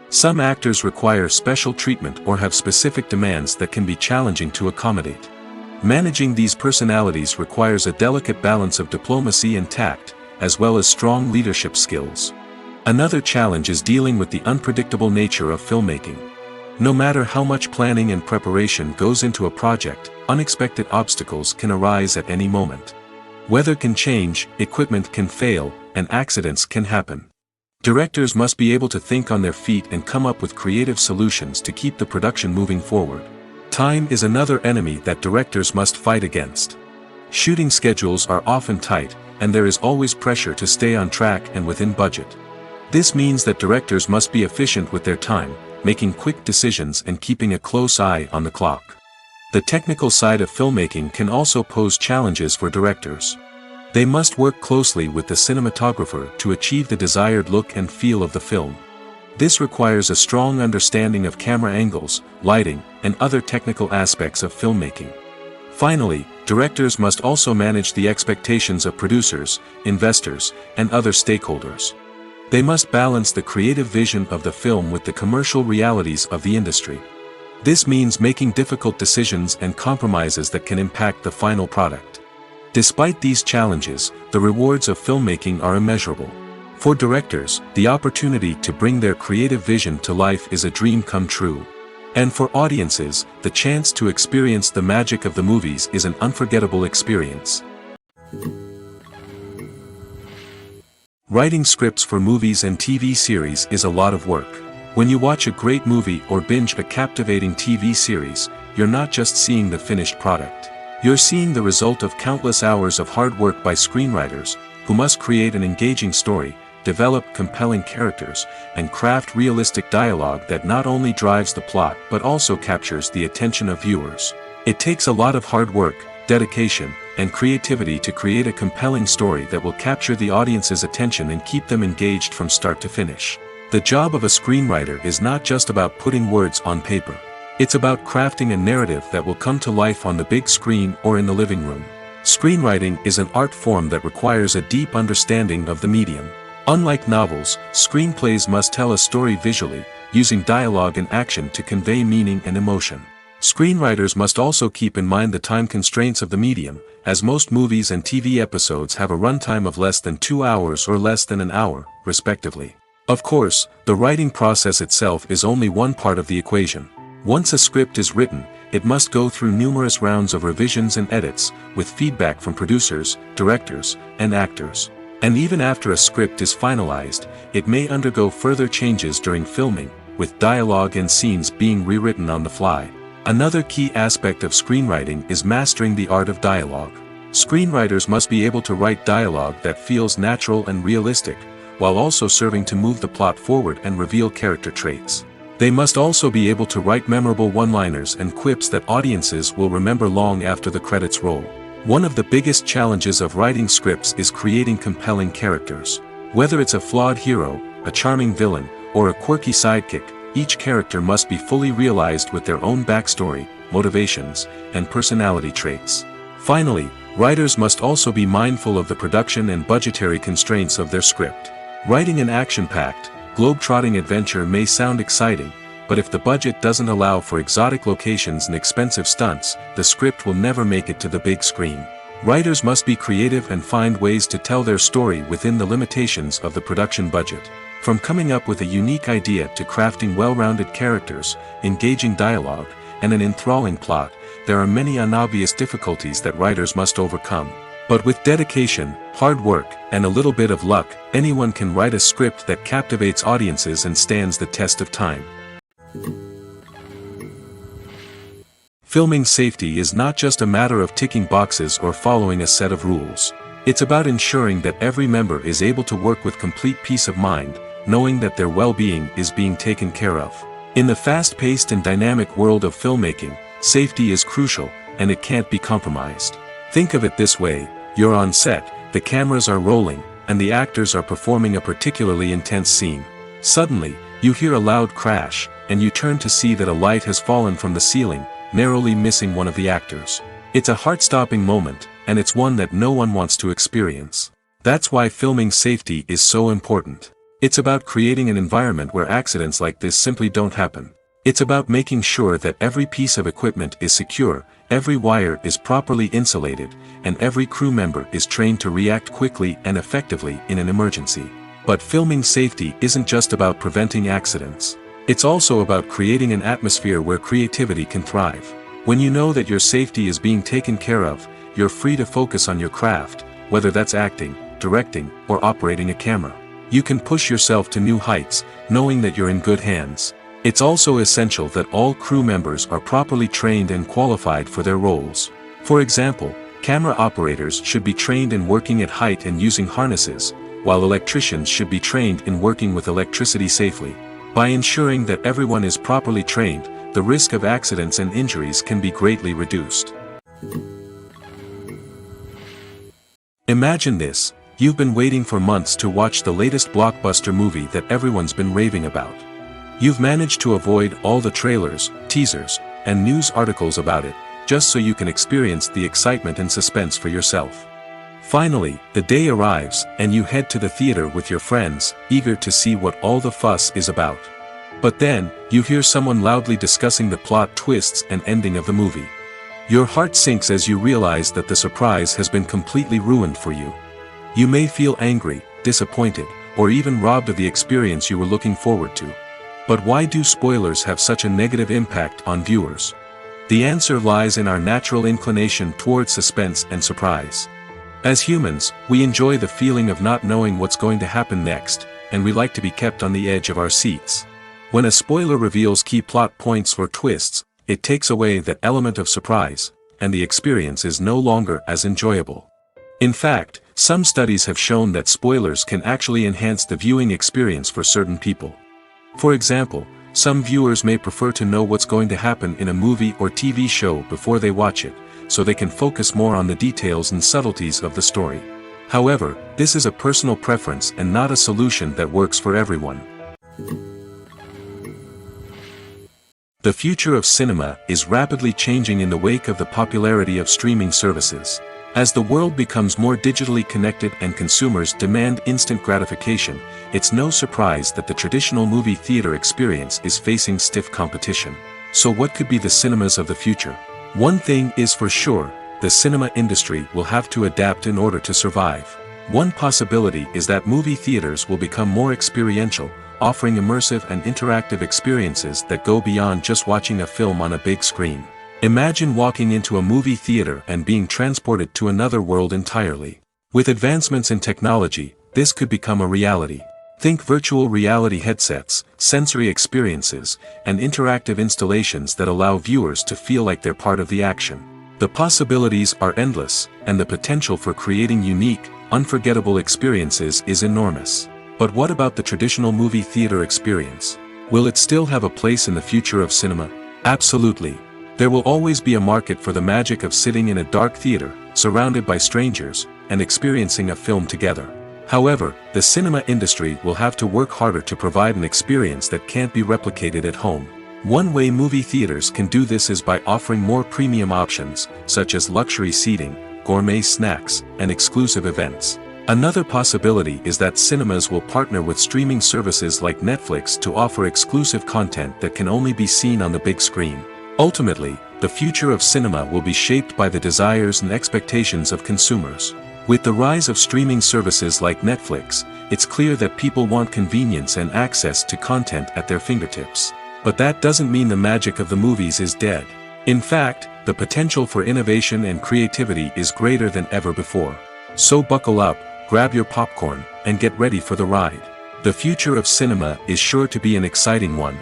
Some actors require special treatment or have specific demands that can be challenging to accommodate. Managing these personalities requires a delicate balance of diplomacy and tact, as well as strong leadership skills. Another challenge is dealing with the unpredictable nature of filmmaking. No matter how much planning and preparation goes into a project, unexpected obstacles can arise at any moment. Weather can change, equipment can fail, and accidents can happen. Directors must be able to think on their feet and come up with creative solutions to keep the production moving forward. Time is another enemy that directors must fight against. Shooting schedules are often tight, and there is always pressure to stay on track and within budget. This means that directors must be efficient with their time, making quick decisions and keeping a close eye on the clock. The technical side of filmmaking can also pose challenges for directors. They must work closely with the cinematographer to achieve the desired look and feel of the film. This requires a strong understanding of camera angles, lighting, and other technical aspects of filmmaking. Finally, directors must also manage the expectations of producers, investors, and other stakeholders. They must balance the creative vision of the film with the commercial realities of the industry. This means making difficult decisions and compromises that can impact the final product. Despite these challenges, the rewards of filmmaking are immeasurable. For directors, the opportunity to bring their creative vision to life is a dream come true. And for audiences, the chance to experience the magic of the movies is an unforgettable experience. Writing scripts for movies and TV series is a lot of work. When you watch a great movie or binge a captivating TV series, you're not just seeing the finished product. You're seeing the result of countless hours of hard work by screenwriters, who must create an engaging story, develop compelling characters, and craft realistic dialogue that not only drives the plot but also captures the attention of viewers. It takes a lot of hard work, dedication, and creativity to create a compelling story that will capture the audience's attention and keep them engaged from start to finish. The job of a screenwriter is not just about putting words on paper. It's about crafting a narrative that will come to life on the big screen or in the living room. Screenwriting is an art form that requires a deep understanding of the medium. Unlike novels, screenplays must tell a story visually, using dialogue and action to convey meaning and emotion. Screenwriters must also keep in mind the time constraints of the medium, as most movies and TV episodes have a runtime of less than 2 hours or less than an hour, respectively. Of course, the writing process itself is only one part of the equation. Once a script is written, it must go through numerous rounds of revisions and edits, with feedback from producers, directors, and actors. And even after a script is finalized, it may undergo further changes during filming, with dialogue and scenes being rewritten on the fly. Another key aspect of screenwriting is mastering the art of dialogue. Screenwriters must be able to write dialogue that feels natural and realistic, while also serving to move the plot forward and reveal character traits. They must also be able to write memorable one-liners and quips that audiences will remember long after the credits roll. One of the biggest challenges of writing scripts is creating compelling characters. Whether it's a flawed hero, a charming villain, or a quirky sidekick, each character must be fully realized with their own backstory, motivations, and personality traits. Finally, writers must also be mindful of the production and budgetary constraints of their script. Writing an action-packed, globe-trotting adventure may sound exciting, but if the budget doesn't allow for exotic locations and expensive stunts, the script will never make it to the big screen. Writers must be creative and find ways to tell their story within the limitations of the production budget. From coming up with a unique idea to crafting well-rounded characters, engaging dialogue, and an enthralling plot, there are many unobvious difficulties that writers must overcome. But with dedication, hard work, and a little bit of luck, anyone can write a script that captivates audiences and stands the test of time. Filming safety is not just a matter of ticking boxes or following a set of rules. It's about ensuring that every member is able to work with complete peace of mind, knowing that their well-being is being taken care of. In the fast-paced and dynamic world of filmmaking, safety is crucial, and it can't be compromised. Think of it this way: you're on set, the cameras are rolling, and the actors are performing a particularly intense scene. Suddenly, you hear a loud crash, and you turn to see that a light has fallen from the ceiling, narrowly missing one of the actors. It's a heart-stopping moment, and it's one that no one wants to experience. That's why filming safety is so important. It's about creating an environment where accidents like this simply don't happen. It's about making sure that every piece of equipment is secure, every wire is properly insulated, and every crew member is trained to react quickly and effectively in an emergency. But filming safety isn't just about preventing accidents. It's also about creating an atmosphere where creativity can thrive. When you know that your safety is being taken care of, you're free to focus on your craft, whether that's acting, directing, or operating a camera. You can push yourself to new heights, knowing that you're in good hands. It's also essential that all crew members are properly trained and qualified for their roles. For example, camera operators should be trained in working at height and using harnesses, while electricians should be trained in working with electricity safely. By ensuring that everyone is properly trained, the risk of accidents and injuries can be greatly reduced. Imagine this: you've been waiting for months to watch the latest blockbuster movie that everyone's been raving about. You've managed to avoid all the trailers, teasers, and news articles about it, just so you can experience the excitement and suspense for yourself. Finally, the day arrives, and you head to the theater with your friends, eager to see what all the fuss is about. But then, you hear someone loudly discussing the plot twists and ending of the movie. Your heart sinks as you realize that the surprise has been completely ruined for you. You may feel angry, disappointed, or even robbed of the experience you were looking forward to. But why do spoilers have such a negative impact on viewers? The answer lies in our natural inclination towards suspense and surprise. As humans, we enjoy the feeling of not knowing what's going to happen next, and we like to be kept on the edge of our seats. When a spoiler reveals key plot points or twists, it takes away that element of surprise, and the experience is no longer as enjoyable. In fact, some studies have shown that spoilers can actually enhance the viewing experience for certain people. For example, some viewers may prefer to know what's going to happen in a movie or TV show before they watch it, so they can focus more on the details and subtleties of the story. However, this is a personal preference and not a solution that works for everyone. The future of cinema is rapidly changing in the wake of the popularity of streaming services. As the world becomes more digitally connected and consumers demand instant gratification, it's no surprise that the traditional movie theater experience is facing stiff competition. So what could be the cinemas of the future? One thing is for sure: the cinema industry will have to adapt in order to survive. One possibility is that movie theaters will become more experiential, offering immersive and interactive experiences that go beyond just watching a film on a big screen. Imagine walking into a movie theater and being transported to another world entirely. With advancements in technology, this could become a reality. Think virtual reality headsets, sensory experiences, and interactive installations that allow viewers to feel like they're part of the action. The possibilities are endless, and the potential for creating unique, unforgettable experiences is enormous. But what about the traditional movie theater experience? Will it still have a place in the future of cinema? Absolutely. There will always be a market for the magic of sitting in a dark theater, surrounded by strangers, and experiencing a film together. However, the cinema industry will have to work harder to provide an experience that can't be replicated at home. One way movie theaters can do this is by offering more premium options, such as luxury seating, gourmet snacks, and exclusive events. Another possibility is that cinemas will partner with streaming services like Netflix to offer exclusive content that can only be seen on the big screen. Ultimately, the future of cinema will be shaped by the desires and expectations of consumers. With the rise of streaming services like Netflix, it's clear that people want convenience and access to content at their fingertips. But that doesn't mean the magic of the movies is dead. In fact, the potential for innovation and creativity is greater than ever before. So buckle up, grab your popcorn, and get ready for the ride. The future of cinema is sure to be an exciting one.